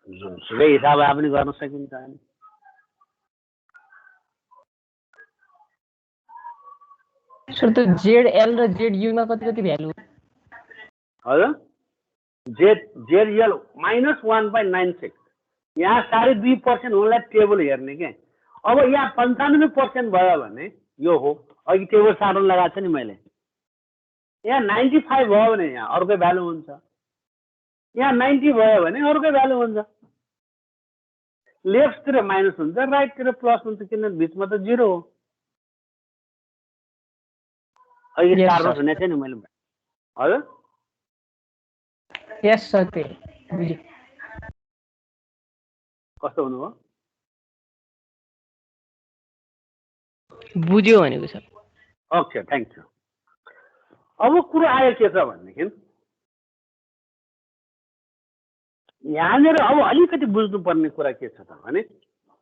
जुनसुकै हिसाब आए पनि गर्न सकिन्छ। सर त जेड र जेड युमा कति कति भ्यालु? हजुर, जेड एल माइनस 1.96। यहाँ 2.5% हुनलाई टेबल हेर्ने के। अब यहाँ 95% भयो भने यो हो। अघि टेबल सार्न लगाएको छ नि मैले। यहाँ 95 भयो भने यहाँ अर्कै भ्यालु हुन्छ, यहाँ 90 भयो भने अर्कै भ्यालु हुन्छ। लेफ्टतिर माइनस हुन्छ, राइटतिर प्लस हुन्छ, किनभने बिचमा त 0 हो। अघि सार्न सुनेको थिएँ नि मैले। हजुर, यस सर, त्यही बुझेँ। कस्तो हुनुभयो? बुझ्यो भनेको सर। Okay thank you. अब कुरो आयो के छ भनेदेखि यहाँनिर अब अलिकति बुझ्नुपर्ने कुरा के छ त भने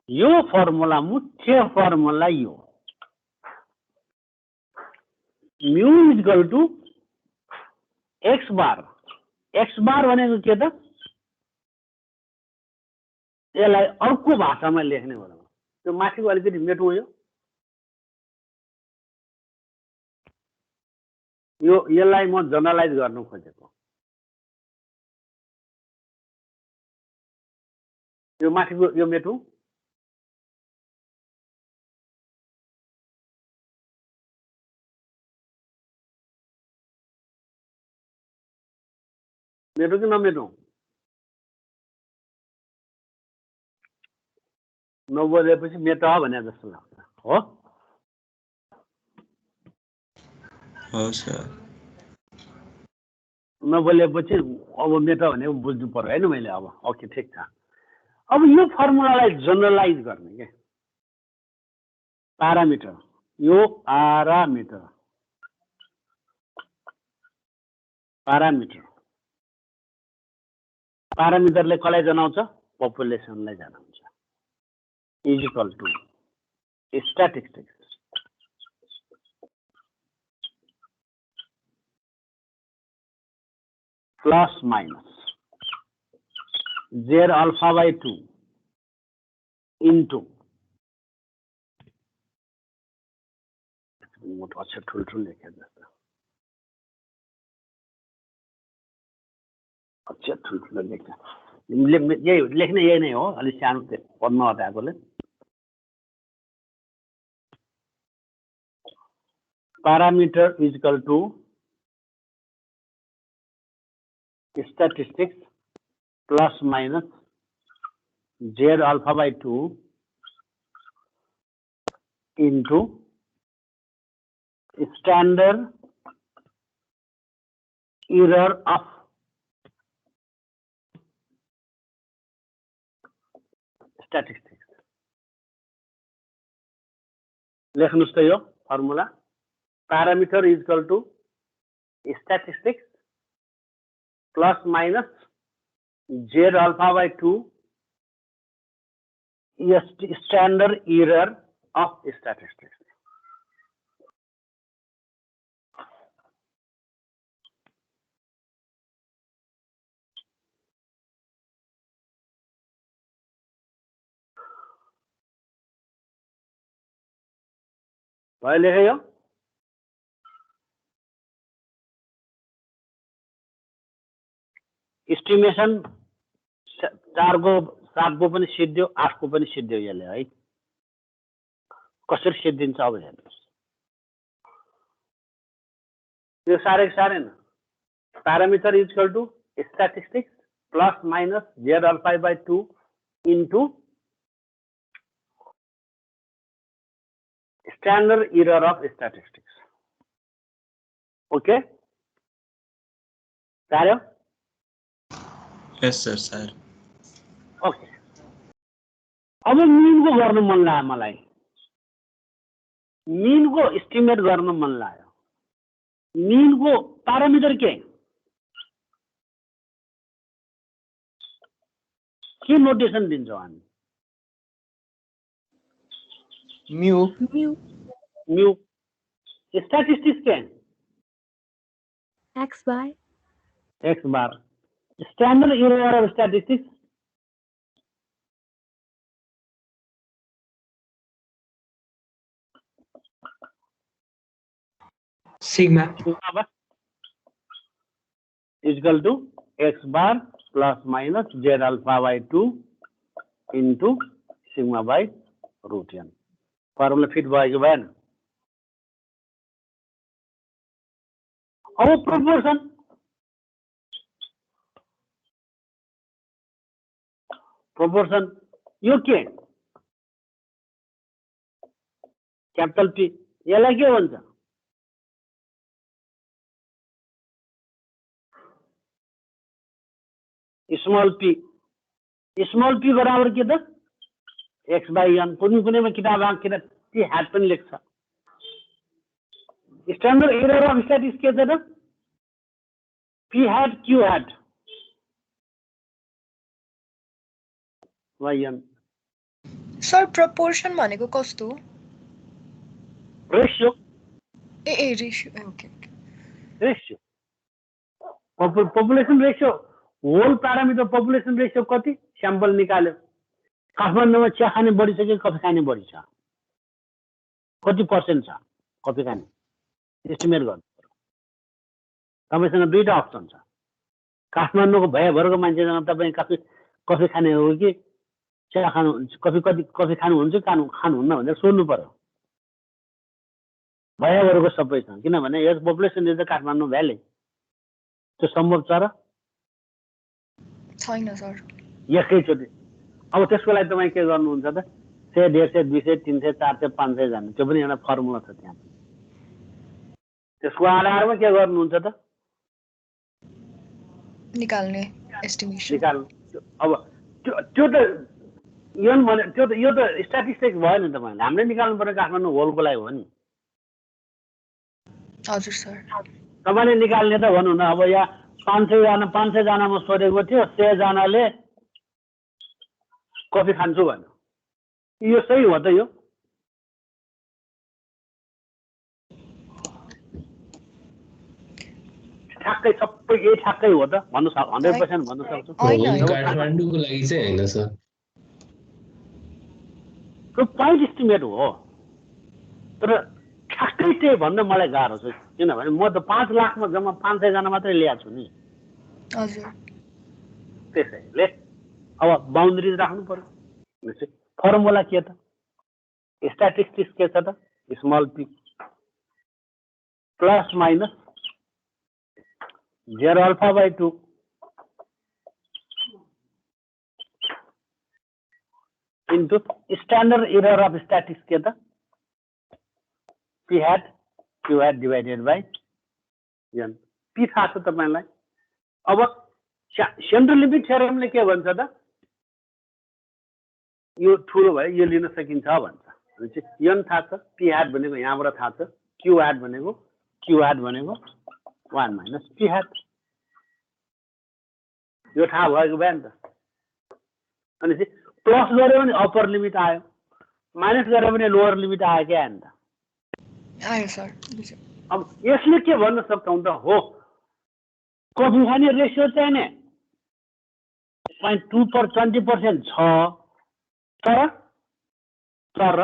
यो फर्मुला मुख्य फर्मुला यो म्यू इक्वल टु एक्स बार भनेको के त यसलाई अर्को भाषामा लेख्ने हो त्यो माथिको अलिकति मेटौँ यसलाई म जनरलाइज गर्नु खोजेको यो माथिको यो मेटौँ मेटौँ कि नमेटौँ नबोलेपछि मेटा भने जस्तो लाग्छ हो सर नबोलेपछि अब मेटा भने बुझ्नु पर्यो हैन मैले अब ओके ठिक छ। अब यो फर्मुलालाई जनरलाइज गर्ने के प्यारामिटर यो प्यारामिटरले कसलाई जनाउँछ पपुलेसनलाई जनाउँछ is equal to statistics plus minus z अल्फा by 2 into अच्छा ठुल्ठुलो लेखे जस्तो अच्छा ठुल्ठुलो लेख्छ यही लेख्ने यही नै हो अलि सानो पढ्न हटाएकोले parameter is equal to statistics plus minus z alpha by 2 into standard error of statistics. लेख्नुस् त यो formula parameter is equal to statistics plus minus z alpha by 2 is standard error of statistics. भयो लेखे यो estimation 4 को 7 को पनि सिद्धियो 8 को पनि सिद्धियो यसले है कसरी सिद्धिन्छ अब हेर्नुस् यो साह्रै न parameter is equal to statistics plus minus z अल्फा by 2 into standard error of statistics. Okay? Sario? Yes, sir. Okay. अब मीन को गर्न मन लाग्यो मलाई मीन को एस्टिमेट गर्न मन लाग्यो मीन को प्यारामिटर के नोटेसन दिन्छौ हामी म्यू स्टैटिस्टिक्स के x bar standard error of statistics sigma equal to x bar plus minus z अल्फा by 2 into sigma by root n formula fit भयो कि भएन अब प्रोपोर्सन यो के क्यापिटल पी यसलाई के भन्छ स्मॉल पी बराबर के त x by n कुनै कुनैमा किताबमा किन टी ह्याट पनि लेख्छ स्ट्यान्डर्ड एरर अफ स्ट्याटिस्टिक्स के छ त पी ह्याट क्यू ह्याट वायन सर प्रपोर्सन भनेको कस्तो हो? Ratio a ratio okay ratio population ratio whole parameter population ratio कति स्याम्पल निकाल्यो काठमाडौँमा चिया खाने बढी छ कि कफी खाने बढी छ कति पर्सेन्ट छ कफी खाने एस्टिमेट गर्नु पर्यो तपाईँसँग दुईटा अप्सन छ काठमाडौँको भएभरको मान्छेसँग तपाईँ कफी खाने हो कि चिया खानु कफी खानुहुन्छ खानुहुन्न भनेर सोध्नु पर्यो भएभरको सबै छ किनभने यस population is the Kathmandu valley त्यो सम्भव छ र छैन सर एकैचोटि अब त्यसको लागि तपाईँ के गर्नुहुन्छ त 100 150 200 300 400 500 जानु त्यो पनि एउटा फर्मुला छ त्यहाँ त्यसको आधारमा के गर्नुहुन्छ त निकाल्ने एस्टिमेसन निकाल्नु अब त्यो त यो त स्ट्याटिस्टिक्स भयो नि तपाईँले हामीले निकाल्नु पर्ने काठमाडौँ होलको लागि हो नि हजुर सर तपाईँले निकाल्ने त भनौँ न अब यहाँ 500 जनामा सोधेको थियो 100 जनाले कफी खान्छु भन्यो यो सही हो त यो ठ्याक्कै सबै यही ठ्याक्कै हो त भन्नु 100% भन्नु सक्छु काठमाडौँको लागि चाहिँ हैन सर त्यो पोइन्ट एस्टिमेट हो तर ठ्याक्कै त्यही भन्न मलाई गाह्रो छ किनभने म त 5 लाखमा जम्मा 500 जना मात्रै ल्याएको छु नि हजुर त्यसैले अब बाउन्ड्रिज राख्नु पर्यो फर्मुला के त स्ट्याटिस्टिक्स के छ त small P plus minus 0 alpha by 2 into standard error of statistics के त P hat Q hat divided by N P थाहा छ तपाईँलाई अब सेन्ट्रल लिमिट थ्योरमले के भन्छ त यो ठुलो भयो यो लिन सकिन्छ भन्छ एन थाहा छ पी ह्याट भनेको यहाँबाट थाहा छ क्यू ह्याट भनेको 1 माइनस पी ह्याट यो थाहा भएको भयो नि त अनि प्लस गऱ्यो भने अप्पर लिमिट आयो माइनस गऱ्यो भने लोवर लिमिट आयो क्या नि त आयो सर अब यसले के भन्न सक्छौँ त हो कफी खाने रेसियो चाहिँ नि 0.2% छ तर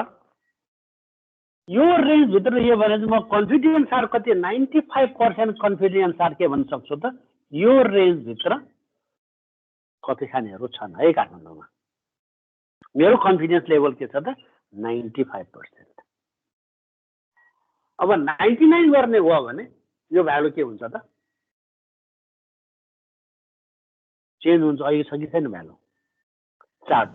यो रेन्ज भित्र यो भने म कन्फिडेन्स आर कति 95% कन्फिडेन्स आर के भन्न सक्छु त यो रेन्ज भित्र कफी खानेहरू छन् है काठमाडौँमा मेरो कन्फिडेन्स लेभल के छ त 95%। अब 99 गर्ने हो भने यो भ्यालु के हुन्छ त चेन्ज हुन्छ अहिले छ कि छैन भ्यालु चार्ट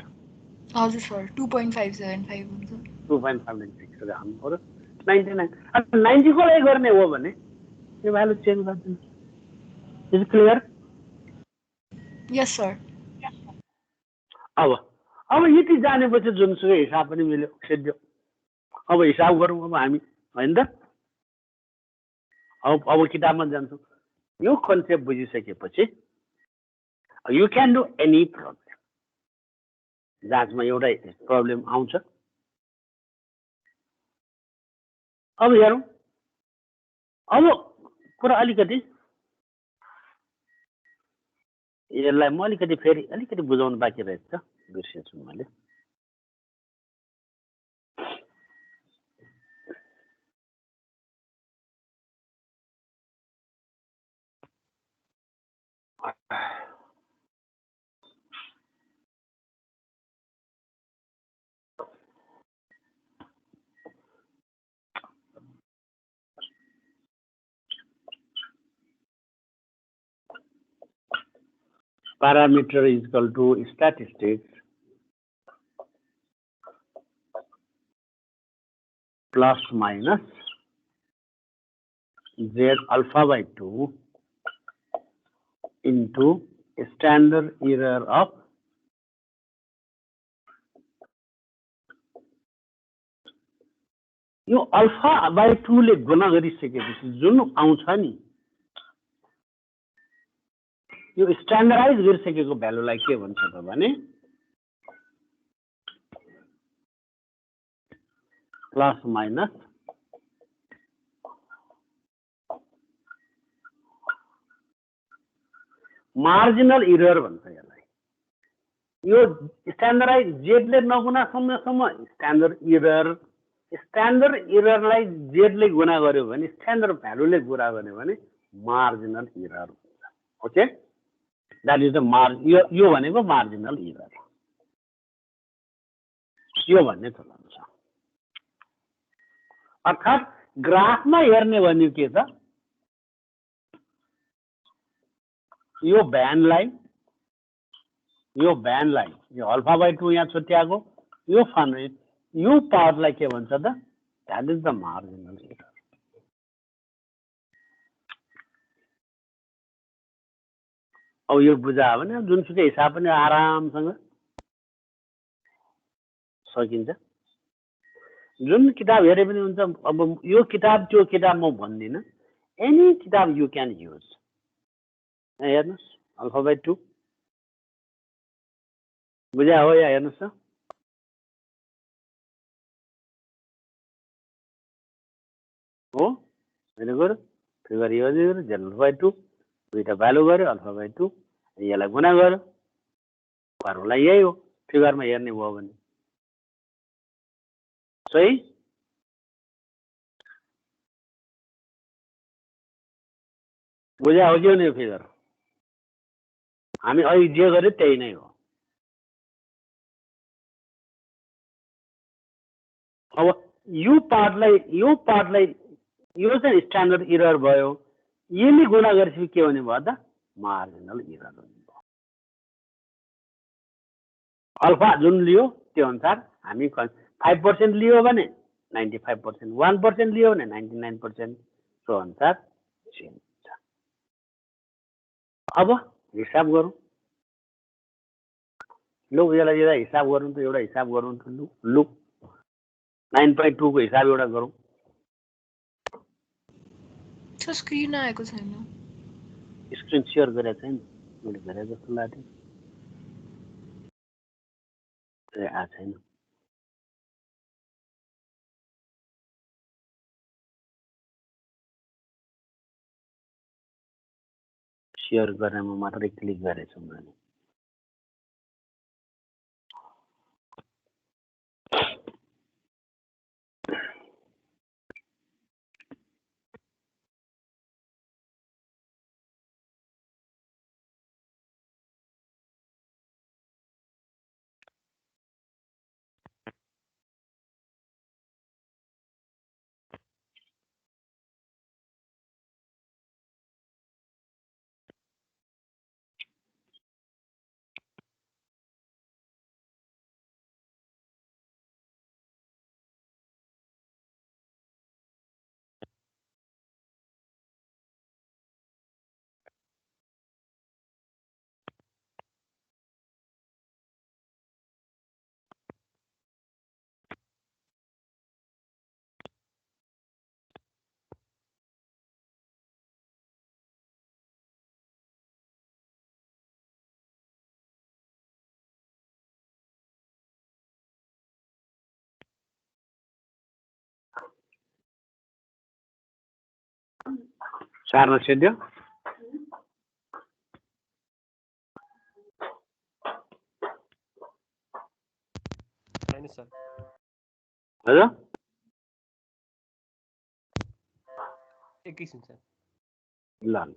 हजुर सर 2.575 हुन्छ 2.596 राख्नु पर्यो 99 अब 90 को लागि गर्ने हो भने यो भ्यालु चेन्ज गर्दिनु इज क्लियर यस सर अब यति जानेपछि जुनसुकै हिसाब पनि मिल्यो सिद्धियो अब हिसाब गरौँ अब हामी हैन त अब किताबमा जान्छौँ यो कन्सेप्ट बुझिसकेपछि you can do any problem जाँचमा एउटै प्रब्लम आउँछ अब हेरौँ अब कुरा अलिकति यसलाई म अलिकति फेरि अलिकति बुझाउनु बाँकी रहेछ बिर्सेछु मैले parameter is equal to statistics plus minus z alpha by 2 into standard error of यो अल्फा बाई 2 ले गुणा गरिसकेपछि जुन आउँछ नि यो स्ट्यान्डर्डाइज गरिसकेको भ्यालुलाई के भन्छ त भने प्लस माइनस मार्जिनल इरर भन्छ यसलाई। यो स्ट्यान्डर्डाइज जेडले नगुनासम्म स्ट्यान्डर्ड इररलाई जेडले गुणा गर्यो भने स्ट्यान्डर्ड भ्यालुले गुणा गर्यो भने मार्जिनल इरर हुन्छ। ओके, द्याट इज द यो भनेको मार्जिनल इरर यो भन्ने चलन छ। अर्थात् ग्राफमा हेर्ने भनेको के त यो ब्यान्डलाई यो अल्फा बाई 2 यहाँ छुट्याएको यो पार्टलाई के भन्छ त that is the marginal error. अब यो बुझायो भने जुनसुकै हिसाब पनि आरामसँग सकिन्छ। जुन किताब हेरे पनि हुन्छ। अब यो किताब त्यो किताब म भन्दिनँ, एनी किताब यु क्यान युज। हेर्नुहोस् अल्फा बाई 2 बुझा हो या हेर्नुहोस् त हो होइन गऱ्यो फिगर यो गऱ्यो जेड अल्फा बाई 2 दुईवटा भ्यालु गऱ्यो अल्फा बाई 2 यसलाई गुणा गऱ्यो फर्मुला यही हो फिगरमा हेर्ने भयो भने सही। बुझा हो कि हो नि यो फिगर हामी अहिले जे गर्यो त्यही नै हो। अब यो पार्टलाई यो चाहिँ स्ट्यान्डर्ड इरर भयो, यसले गुणा गरेपछि के हुने भयो त मार्जिनल इरर हुने भयो। अल्फा जुन लियो त्यो अनुसार हामी 5% लियो भने 95%, 1% लियो भने 99% सो अनुसार चेन्ज हुन्छ। अब हिसाब गरौँ लु, यसलाई हिसाब गरौँ त एउटा हिसाब गरौँ त लु 9.2 को हिसाब एउटा गरौँ। स्क्रिन आएको छैन, स्क्रिन सेयर गरेको छैन मैले गरे जस्तो लाग्यो। आएको छैन सेयर गर्नेमा मात्रै क्लिक गरेछु मैले। सार्न सिद्ध्यो होइन सर हजुर एकैछिन सर ल ल।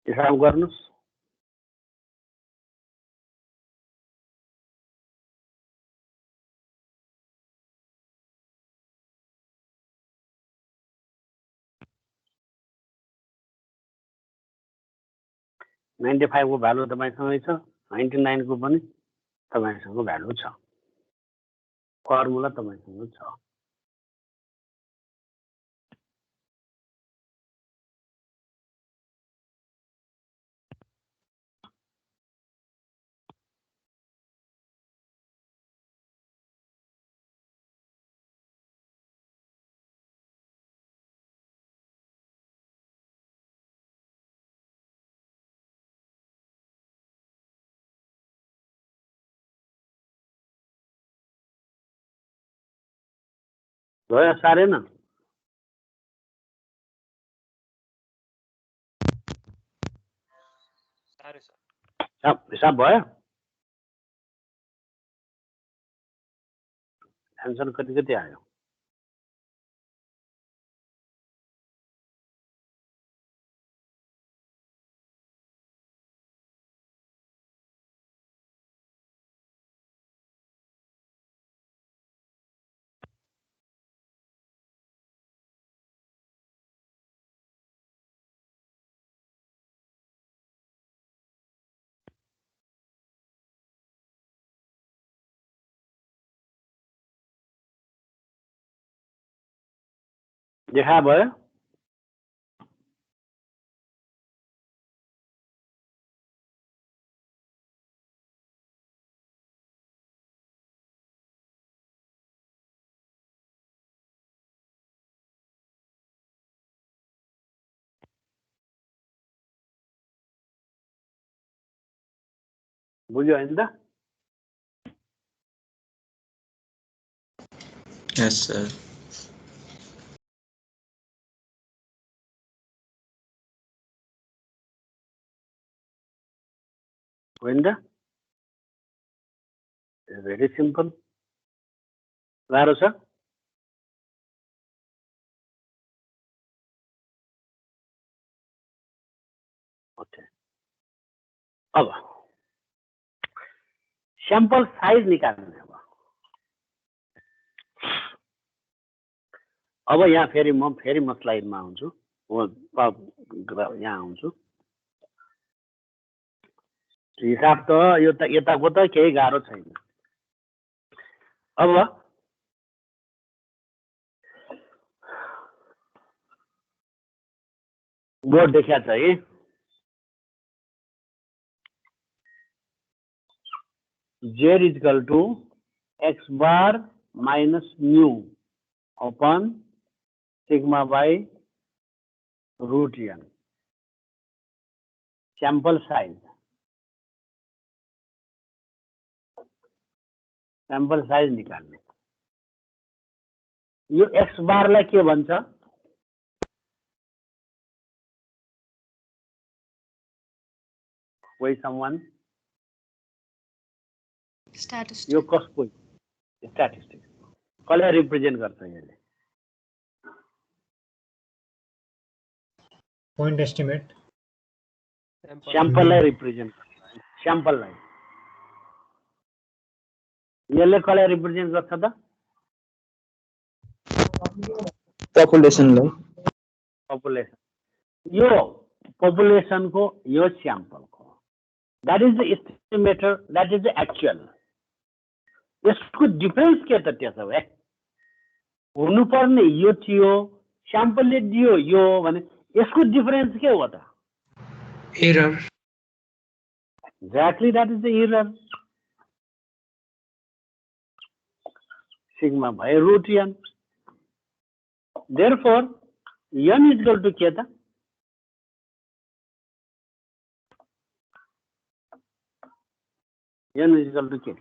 हिसाब गर्नुस्। नाइन्टी फाइभको भ्यालु तपाईँसँगै छ, 99 को पनि तपाईँसँग भ्यालु छ, फर्मुला तपाईँसँग छ। भयो सारेन? सारे सर। हिसाब भयो? आन्सर कति कति आयो? देखा भयो? बुझ्यो हैन त? यस सर। होइन त? Very simple. गाह्रो छ? ओके। अब स्याम्पल साइज निकाल्ने। अब यहाँ फेरि म स्लाइडमा आउँछु, यहाँ आउँछु। हिसाब त यो त यताको त केही गाह्रो छैन। अब बोर्ड देखिया छ है? Z इक्वल टू x बार minus mu upon sigma by root n। Sample size निकाल्ने। यो x बार लाई के भन्छ? कोही someone? Statistic. यो कसको? स्ट्याटिस्टिक्स। कसले रिप्रेजेन्ट गर्छ यसले? Point estimate. स्याम्पललाई रिप्रेजेन्ट गर्छ। स्याम्पललाई यसले कसलाई रिप्रेजेन्ट गर्छ त? पपुलेसनलाई। पपुलेसन। यो पपुलेसनको यो स्याम्पलको that is the estimator, that is the actual. यसको डिफरेन्स के त त्यसो भए? हुनुपर्ने यो थियो, स्याम्पलले दियो यो भने यसको डिफरेन्स के हो त? Error. Exactly, that is the error. Sigma by root n. Therefore, n is equal to k. N is equal to k.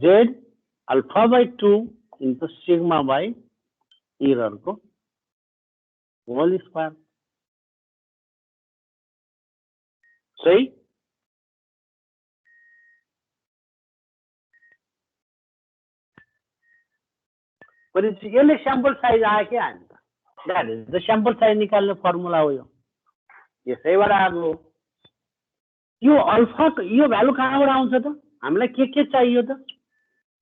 Z alpha by 2 into sigma by error को whole square। सही? भनेपछि यसले sample size आयो कि आएन त? That is the sample size निकाल्ने formula हो यो। यसैबाट आएको हो। यो अल्फा यो भ्यालु कहाँबाट आउँछ त? हामीलाई के चाहियो त?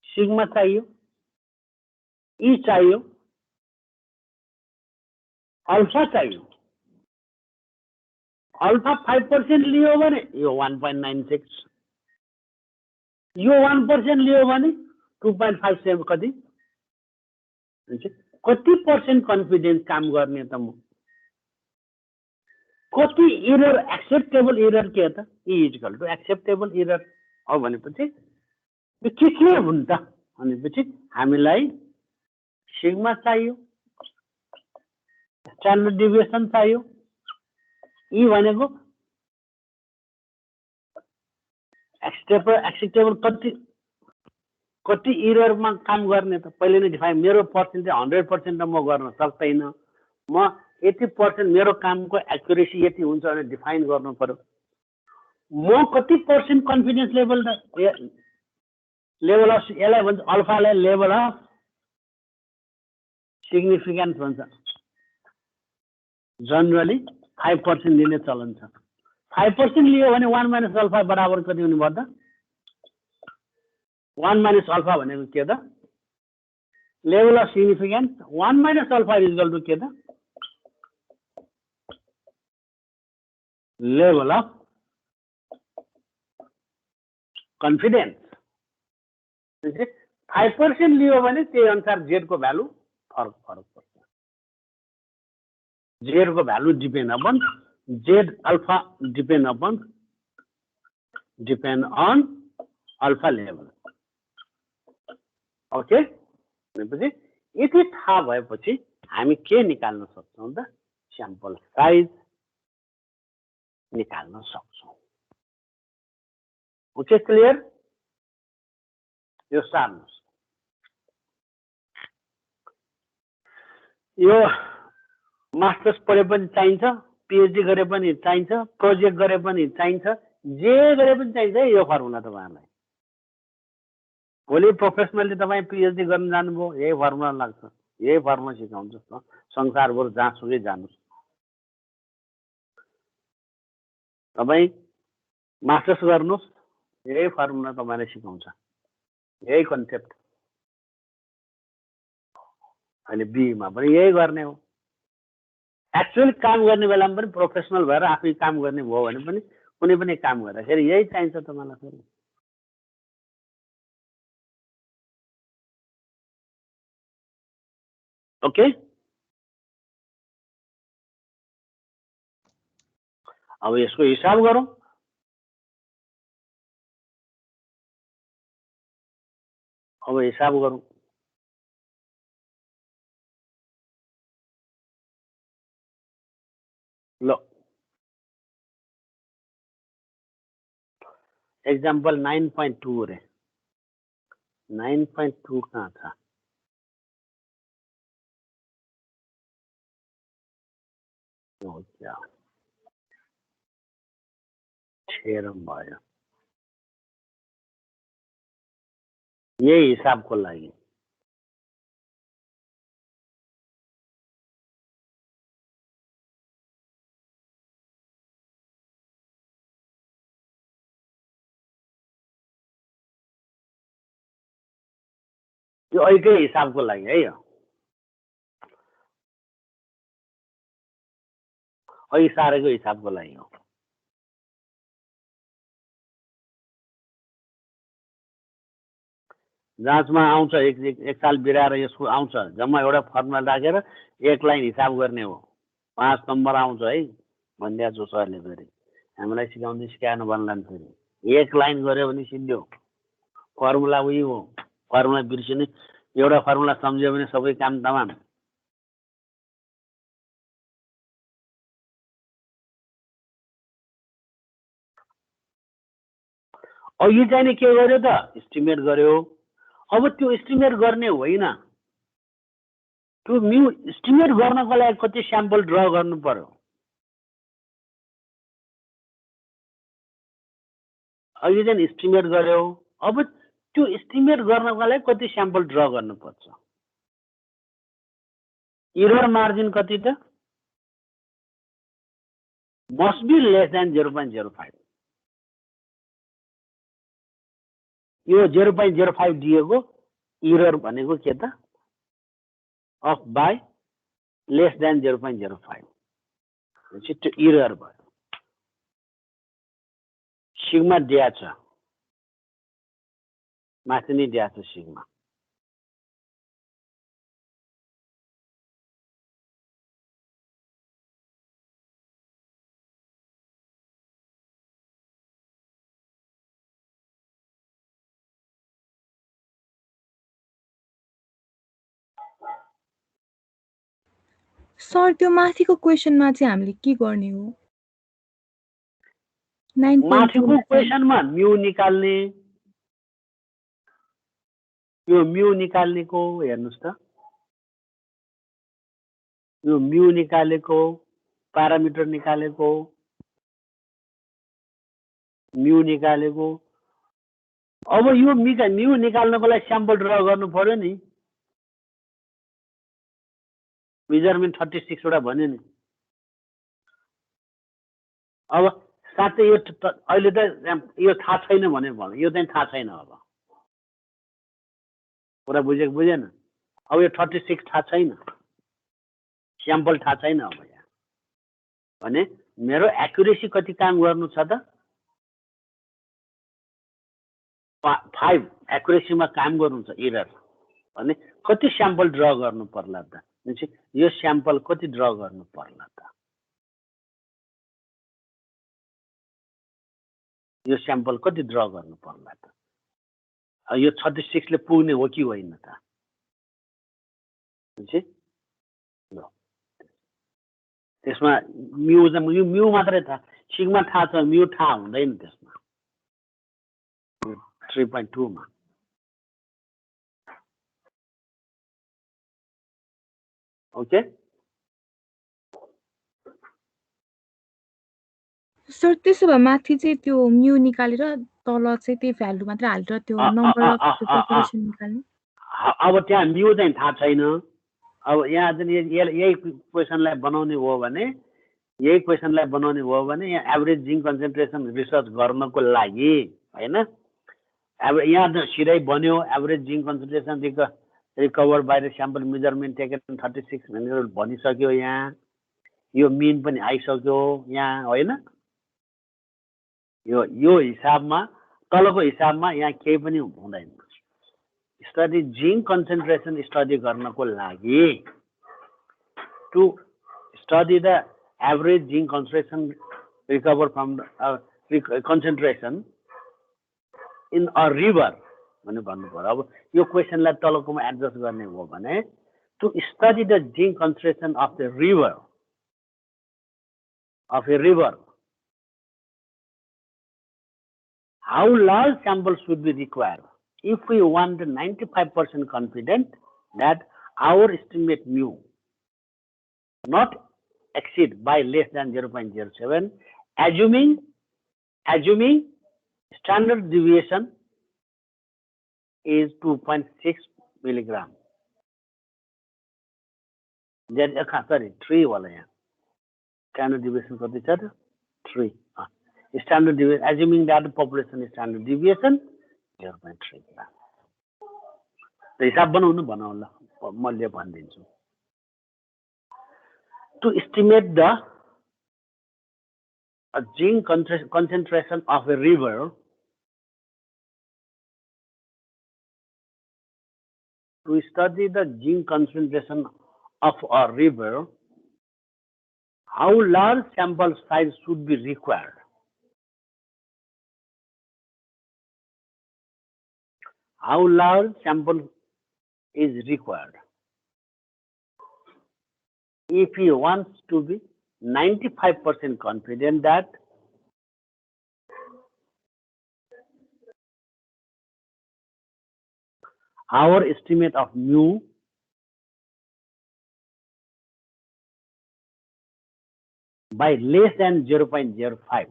सिग्मा चाहियो, ई चाहियो, अल्फा चाहियो। अल्फा 5% लियो भने यो 1.96, यो 1% लियो भने 2.57 कति % कन्फिडेन्स काम गर्ने त म? कति एरर एक्सेप्टेबल एरर के त? E equal to acceptable error हो भनेपछि यो के हुन् त भनेपछि हामीलाई सिग्मा चाहियो, स्ट्यान्डर्ड डिभिएसन चाहियो, ई भनेको एक्सेप्टेबल कति एररमा काम गर्ने त? पहिले नै डिफाइन, मेरो पर्सेन्टेज 100% त म गर्न सक्दैन, म 80% मेरो कामको एक्युरेसी यति हुन्छ भने डिफाइन गर्नु पर्यो। म कति % कन्फिडेन्स लेभल लेभल अफ यसलाई भन्छ अल्फालाई लेभल अफ सिग्निफिकेन्स भन्छ। जनरली 5% लिने चलन छ। 5% लियो भने 1 माइनस अल्फा बराबर कति हुने भयो त? 1 माइनस अल्फा भनेको के त? Level of significance 1 minus alpha is equal to के त? Level of confidence. 5% लियो भने त्यही अनुसार जेड को भ्यालु फरक पर्छ। जेड को value depend upon z alpha depend on alpha level. Okay, भनेपछि यति थाहा भएपछि हामी के निकाल्न सक्छौँ त? स्याम्पल साइज निकाल्न सक्छौँ। Okay, clear? यो सार्नुहोस्। यो मास्टर्स पढे पनि चाहिन्छ, पिएचडी गरे पनि चाहिन्छ, प्रोजेक्ट गरे पनि चाहिन्छ, जे गरे पनि चाहिन्छ है यो फर्मुला तपाईँहरूलाई। भोलि प्रोफेसनली तपाईँ पिएचडी गर्न जानुभयो, यही फर्मुला लाग्छ, यही फर्मुला सिकाउँछ। संसारभर जहाँसुकै जानुहोस्, तपाईँ मास्टर्स गर्नुहोस्, यही फर्मुला तपाईँलाई सिकाउँछ, यही कन्सेप्ट। अहिले बीमा पनि यही गर्ने हो। एक्चुअली काम गर्ने बेलामा पनि प्रोफेसनल भएर आफै काम गर्ने भयो भने पनि कुनै पनि काम गर्दाखेरि यही चाहिन्छ तपाईँलाई फेरि। ओके, अब यसको हिसाब गरौँ। अब हिसाब गरौँ। लो, एक्जाम्पल 9.2 रे। 9.2 कहाँ छ? थ्योरम भयो। यही हिसाबको लागि यो अहिलेकै हिसाबको लागि है, यो अघि सारेको हिसाबको लागि हो। जाँचमा आउँछ, एक साल बिराएर यसको आउँछ, जम्मा एउटा फर्मुला राखेर एक लाइन हिसाब गर्ने हो। 5 नम्बर आउँछ है भनिदिएको छु सरले। फेरि हामीलाई सिकाउँदै सिकाएन भन्लान्, फेरि एक लाइन गऱ्यो भने सिद्धो फर्मुला उही हो। फर्मुला बिर्सिने, एउटा फर्मुला सम्झ्यो भने सबै काम तमाम। अघि चाहिँ नि के गर्यो त? इस्टिमेट गर्यो। अब त्यो इस्टिमेट गर्ने होइन, त्यो म्यू इस्टिमेट गर्नको लागि कति स्याम्पल ड्र गर्नु पर्यो। अघि चाहिँ इस्टिमेट गर्यो, अब त्यो इस्टिमेट गर्नको लागि कति स्याम्पल ड्र गर्नुपर्छ। एरर मार्जिन कति त must be less than 0.05 यो 0.05 दिएको एरर भनेको के त अफ बाई लेस देन 0.05 त्यो एरर भयो सिग्मा दिया छ माथि नै दिया छ सिग्मा सर त्यो माथिको क्वेशनमा चाहिँ हामीले के गर्ने हो माथिको क्वेशनमा म्यू निकाल्ने यो म्यू निकाल्नेको हेर्नुस् त यो म्यू निकालेको प्यारामिटर निकालेको म्यू निकालेको अब यो म्यू निकाल्नको लागि स्याम्पल ड्रा गर्नु पर्यो नि मेजरमेन्ट 36 वटा भन्यो नि अब साथै यो अहिले त यो थाहा छैन भने भन्नु यो चाहिँ थाहा छैन अब कुरा बुझेको बुझेन अब यो 36 थाहा छैन स्याम्पल थाहा छैन अब यहाँ भने मेरो एक्युरेसी कति काम गर्नु छ त 5 एक्युरेसीमा काम गर्नु छ एरर भने कति स्याम्पल ड्रा गर्नु पर्ला त यो स्याम्पल कति ड्रा गर्नु पर्ला त यो स्याम्पल कति ड्रा गर्नु पर्ला त यो 36 ले पुग्ने हो कि होइन त त्यसमा म्यू मात्रै थाहा सिग्मा थाहा छ म्यू थाहा हुँदैन त्यसमा 3.2 मा ओके सर त्यसो भए माथि चाहिँ त्यो म्यू निकालेर तल चाहिँ त्यही भ्यालु मात्र हालेर त्यो नम्बर अफ त्यो पपुलेसन निकाल्ने अब त्यहाँ म्यू चाहिँ थाहा छैन अब यहाँ चाहिँ यही क्वेशनलाई बनाउने हो भने यहाँ एभरेज जिङ्क कन्सन्ट्रेसन रिसर्च गर्नको लागि हैन अब यहाँ त सिधै बन्यो average zinc concentration recover by the sample measurement taken 36 भनेर भनिसक्यो यहाँ यो मिन पनि आइसक्यो यहाँ होइन यो हिसाबमा तलको हिसाबमा यहाँ केही पनि हुँदैन स्टडी जिङ्क कन्सन्ट्रेसन स्टडी गर्नको लागि to study the average zinc concentration recover from concentration in a river भने भन्नु पर्यो अब यो क्वेशनलाई तलकोमा एडजस्ट गर्ने हो भने to study the zinc concentration of the river how large sample should be required if we want 95% confident that our estimate mu not exceed by less than 0.07 assuming standard deviation is 2.6 milligram that sorry 3 wala yaha standard deviation kati cha 3 standard deviation assuming that the population is standard deviation 0.3 gram त हिसाब बनाउला मैले भनिदिन्छु to estimate the zinc concentration of a river to study the zinc concentration of a river how large sample size should be required how large sample is required if he wants to be 95% confident that our estimate of mu by less than 0.05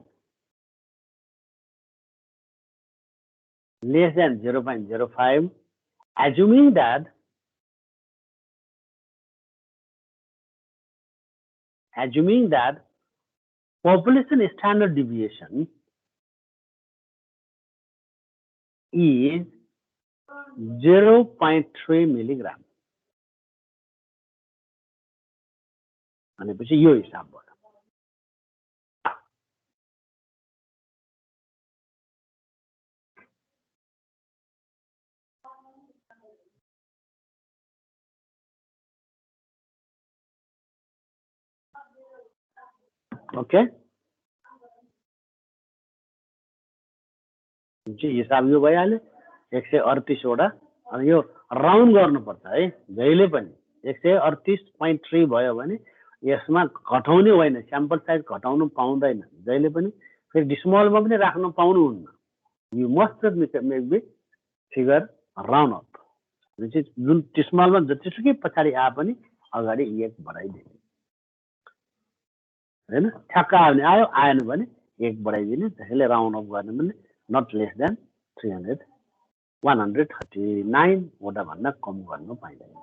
less than 0.05 assuming that assuming that population standard deviation is 0.3 milligram. भनेपछि यो हिसाबबाट okay हिसाब यो भइहाल्यो 138 वटा अनि यो round गर्नुपर्छ है जहिले पनि 138.3 भयो भने यसमा घटाउने होइन स्याम्पल साइज घटाउनु पाउँदैन जहिले पनि फेरि डिस्मलमा पनि राख्न पाउनुहुन्न you must make the figure round up जुन डिस्मलमा जतिसुकै पछाडि आए पनि अगाडि 1 बढाइदिने हैन ठ्याक्क आयो आएन भने 1 बढाइदिने त्यसैले राउन्ड अप गर्ने भने नट लेस देन 139 वटा भन्दा कम गर्न पाइँदैन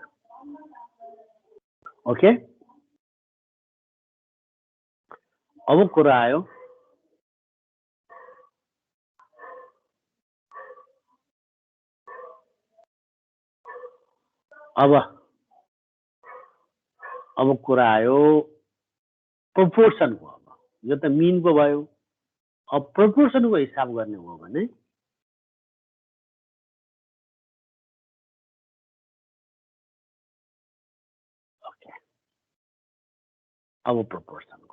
ओके अब कुरा आयो अब कुरा आयो प्रोपोर्सनको अब यो त मिनको भयो अब प्रोपोर्सनको हिसाब गर्ने हो भने ओके अब प्रोपोर्सनको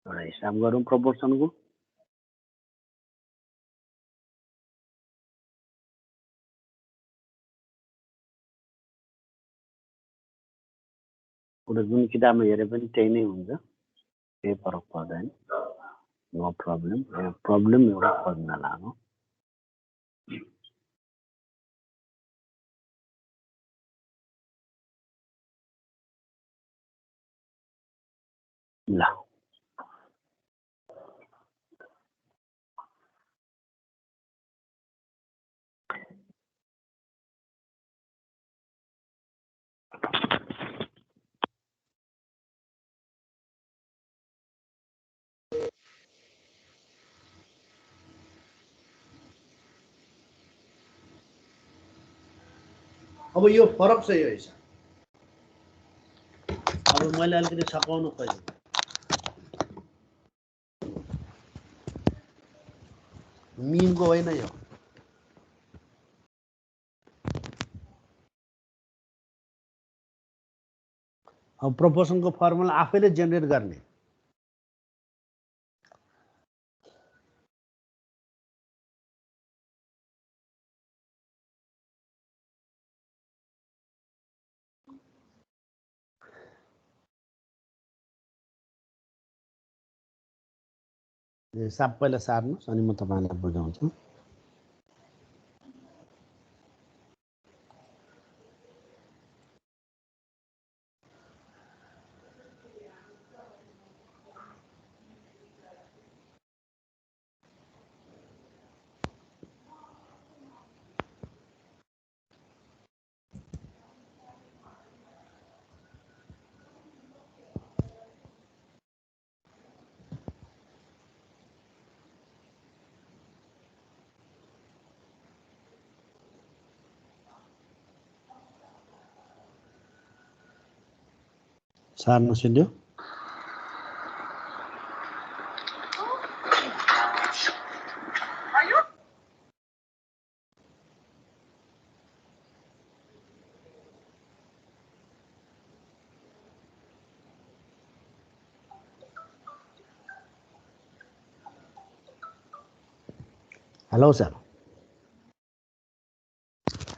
एउटा हिसाब गरौँ प्रोपोर्सनको जुन किताबमा हेरे पनि त्यही नै हुन्छ केही फरक पर्दैन नो प्रब्लम प्रब्लम एउटा खोज्न लाग्यो ल अब यो फरक छ यो हिसाब अब मैले अलिकति सकाउनु खोजेँ मिनको होइन यो अब प्रोपोर्सनको फर्मुला आफैले जेनेरेट गर्ने हिसाब पहिला सार्नुहोस् अनि म तपाईलाई बुझाउँछु सार्नु सिन्यो hello sir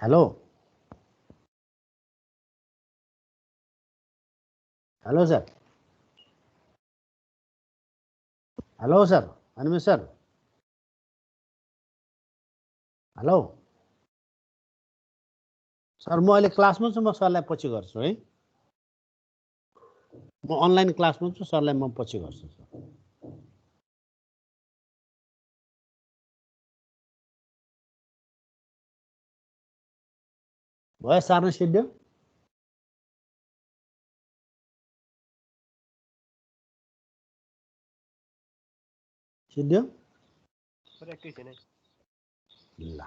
hello hello sir Animesh sir hello sir म अहिले क्लासमा छु म सरलाई पछि गर्छु है म अनलाइन क्लासमा छु सरलाई म पछि गर्छु सर भयो सार्न सिद्धियो सिद्धियो सर एकैछिन है ल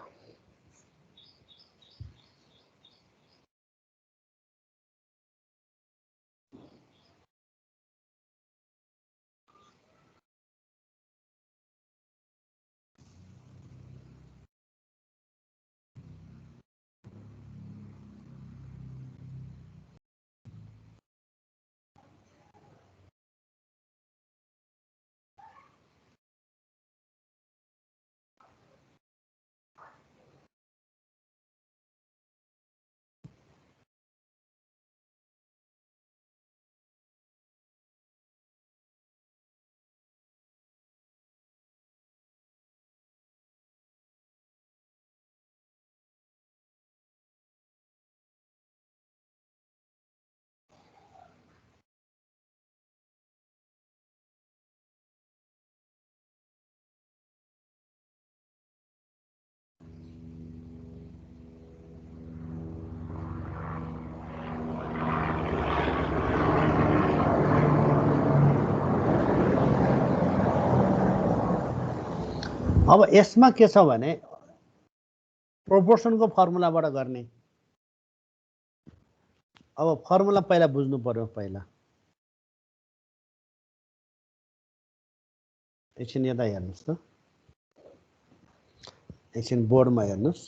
अब यसमा के छ भने प्रोपोर्सनको फर्मुलाबाट गर्ने अब फर्मुला पहिला बुझ्नु पर्यो पहिला एकछिन यता हेर्नुस् त एकछिन बोर्डमा हेर्नुस्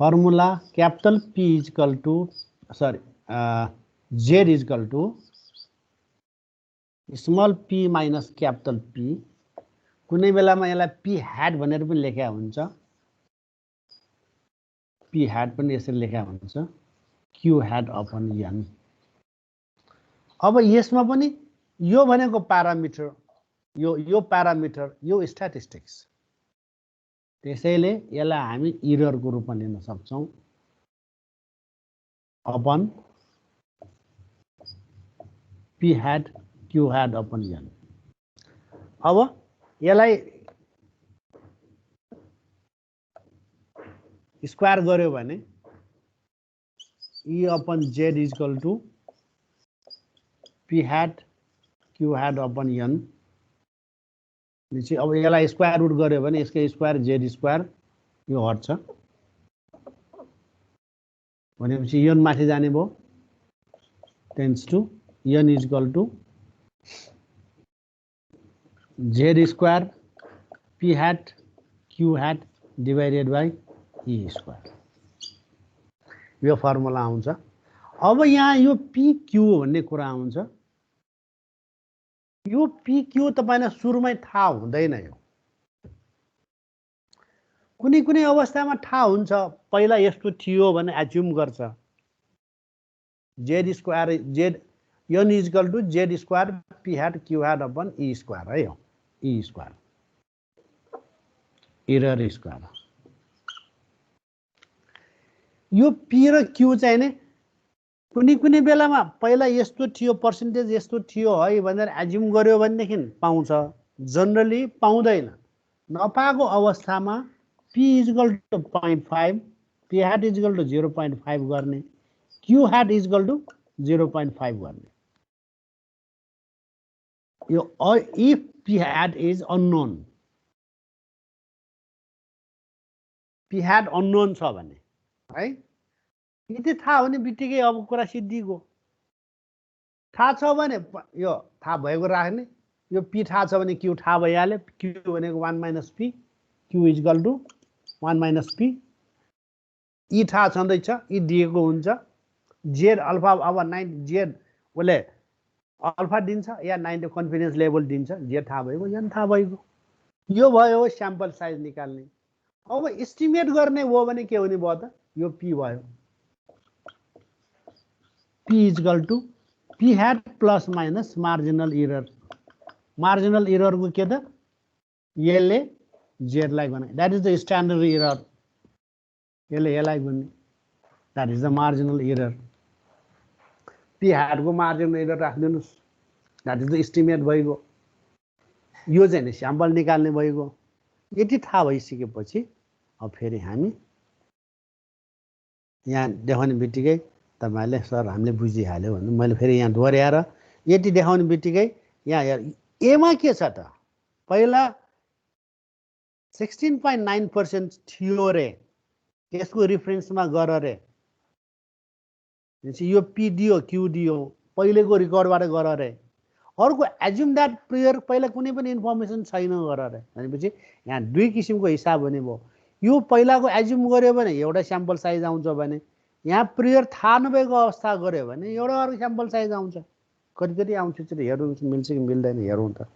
formula capital P is equal to sorry Z is equal to small p minus capital P कुनै बेलामा यसलाई p hat भनेर पनि लेखेका हुन्छ p hat पनि यसरी लेखेका हुन्छ q hat अपन n अब यसमा पनि यो भनेको प्यारामिटर यो प्यारामिटर यो स्ट्याटिस्टिक्स त्यसैले यसलाई हामी इररको रूपमा लिन सक्छौं upon p hat q hat upon n अब यसलाई स्क्वायर गर्यो भने e upon z is equal to p hat q hat upon n अब यसलाई स्क्वायर रुट गर्यो भने यसको स्क्वायर z स्क्वायर यो हट्छ भनेपछि n माथि जाने भयो tends to n is equal to z square p hat q hat divided by e square यो फर्मुला आउँछ अब यहाँ यो p q भन्ने कुरा आउँछ यो p q तपाईलाई सुरुमै थाहा हुँदैन यो कुनै कुनै अवस्थामा थाहा हुन्छ पहिला यस्तो थियो भने एज्युम गर्छ z square z n is equal to z square p hat q hat upon e square है हो e स्क्वायर एरर स्क्वायर यो p र q चाहिँ नि कुनै कुनै बेलामा पहिला यस्तो थियो पर्सेन्टेज यस्तो थियो है भनेर एज्युम गर्यो भनेदेखि पाउँछ जनरली पाउँदैन नपाएको अवस्थामा p is equal to 0.5 p hat is equal to 0.5 गर्ने q hat is equal to 0.5 गर्ने यो if p hat is unknown p hat unknown छ भने है यदि थाहा हुने बित्तिकै अब कुरा सिद्धिको थाहा छ भने यो थाहा भएको राख्ने यो p थाहा छ भने q थाहा भइहाल्यो q भनेको 1 - p q is equal to 1 - p e थाहा छँदैछ e दिएको हुन्छ z अल्फा अब 9 z ओले अल्फा दिन्छ या 90 कन्फिडेन्स लेभल दिन्छ z थाहा भएको n थाहा भएको यो भयो स्याम्पल साइज निकाल्ने अब एस्टिमेट गर्ने हो भने के हुने भयो त यो p भयो p is equal to p hat plus minus marginal error को के त यसले z लाई गर्ने that is the standard error यसले यसलाई गर्ने that is the marginal error हार्डको मार्जिन एरर राखिदिनुस् द्याट इज द इस्टिमेट भइगयो यो चाहिँ नि स्याम्पल निकाल्ने भइगयो यति थाहा भइसकेपछि अब फेरि हामी यहाँ देखाउने बित्तिकै तपाईहरुले सर हामीले बुझिहाल्यो भन्नु मैले फेरि यहाँ दोहोर्याएर यति देखाउने बित्तिकै यहाँ एमा के छ त पहिला 16.9% थियो रे यसको रेफरेन्समा गर रे यो पी दियो क्यू दियो पहिलेको रेकर्डबाट गर रे अर्को एज्युम दैट प्रियर पहिला कुनै पनि इन्फर्मेसन छैन गर रे भनेपछि यहाँ दुई किसिमको हिसाब हुने भयो यो पहिलाको एज्युम गर्यो भने एउटा स्याम्पल साइज आउँछ भने यहाँ प्रियर थाहा नभएको अवस्था गर्यो भने एउटा अर्को स्याम्पल साइज आउँछ कति कति आउँछ चाहिँ हेरौँ मिल्छ कि मिल्दैन हेरौँ त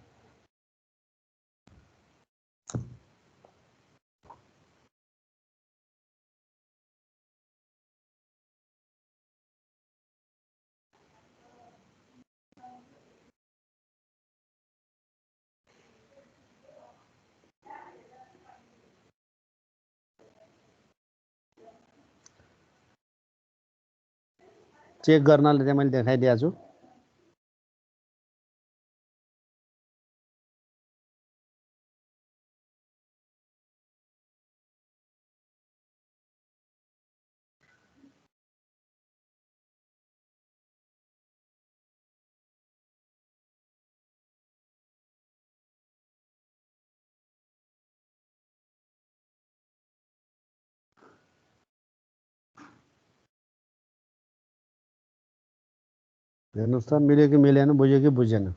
चेक गर्नलाई चाहिँ मैले देखाइदिएको छु हेर्नुस् त मिल्यो कि मिलेन बुझ्यो कि बुझेन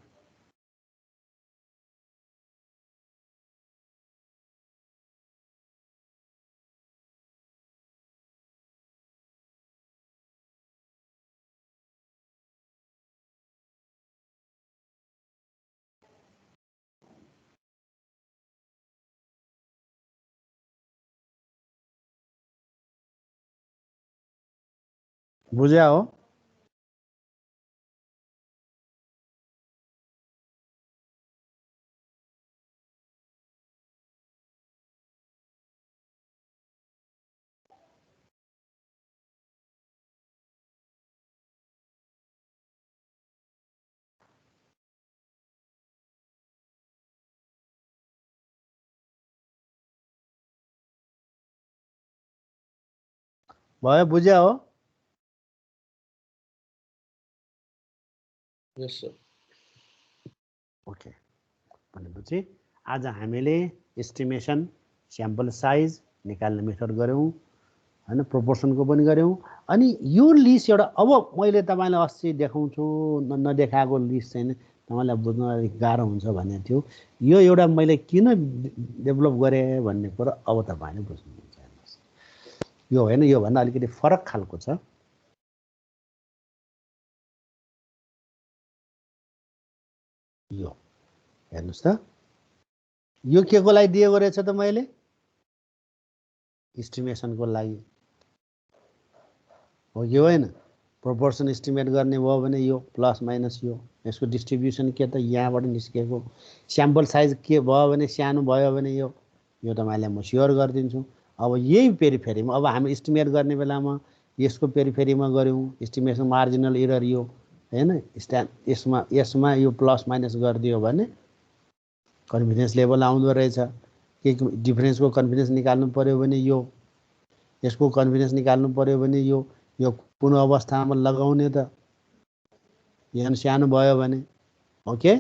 बुझ्या हो भयो बुझ्या हो यस सर ओके भनेपछि आज हामीले एस्टिमेसन स्याम्पल साइज निकाल्ने मेथड गर्यौं हैन प्रोपोर्सनको पनि गर्यौं अनि यो लिस्ट एउटा अब मैले तपाईलाई अस्ति देखाउँछु नदेखाएको लिस्ट चाहिँ तपाईलाई बुझ्न अलिक गाह्रो हुन्छ भन्ने थियो यो एउटा मैले किन डेभलप गरे भन्ने कुरा अब तपाईले बुझ्नुहुन्छ हेर्नुस् यो हैन यो भन्दा अलिकति फरक खालको छ यो हेर्नुस् त यो केको लागि दिएको रहेछ त मैले एस्टिमेसनको लागि हो कि होइन प्रोपोर्सन एस्टिमेट गर्ने भयो भने यो प्लस माइनस यो यसको डिस्ट्रिब्युसन के त यहाँबाट निस्केको स्याम्पल साइज के भयो भने सानो भयो भने यो तपाईलाई म स्योर गरिदिन्छु अब यही पेरिफेरीमा अब हामी एस्टिमेट गर्ने बेलामा यसको पेरिफेरीमा गर्यौं एस्टिमेसन मार्जिनल एरर यो हैन यसमा यो प्लस माइनस गरिदियो भने कन्फिडेन्स लेभल आउँदो रहेछ के डिफरेन्सको कन्फिडेन्स निकाल्नु पर्यो भने यो यसको कन्फिडेन्स निकाल्नु पर्यो भने यो कुन अवस्थामा लगाउने त यहाँ सानो भयो भने ओके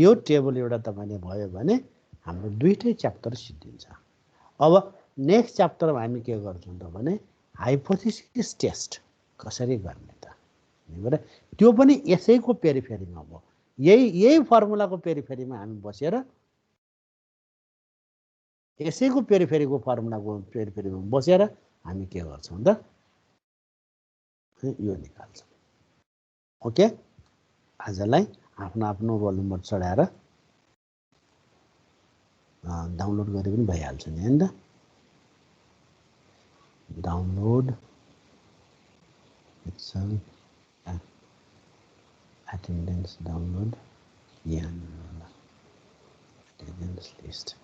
यो टेबल एउटा तपाईले भयो भने हाम्रो दुईटै च्याप्टर सिद्धिन्छ अब नेक्स्ट च्याप्टरमा हामी के गर्छौं त भने हाइपोथेसिस टेस्ट कसरी गर्ने त भनेर त्यो पनि यसैको पेरिफेरीमा हो यही फर्मुलाको पेरिफेरीमा हामी बसेर यसैको पेरिफेरीको फर्मुलाको पेरिफेरीमा बसेर हामी के गर्छौं त यो निकाल्छौं ओके आजलाई आफ्नो रोल नम्बर चढाएर डाउनलोड गरे पनि भइहाल्छ नि हैन त डाउनलोड एक्सेल attendance download यहाँ attendance list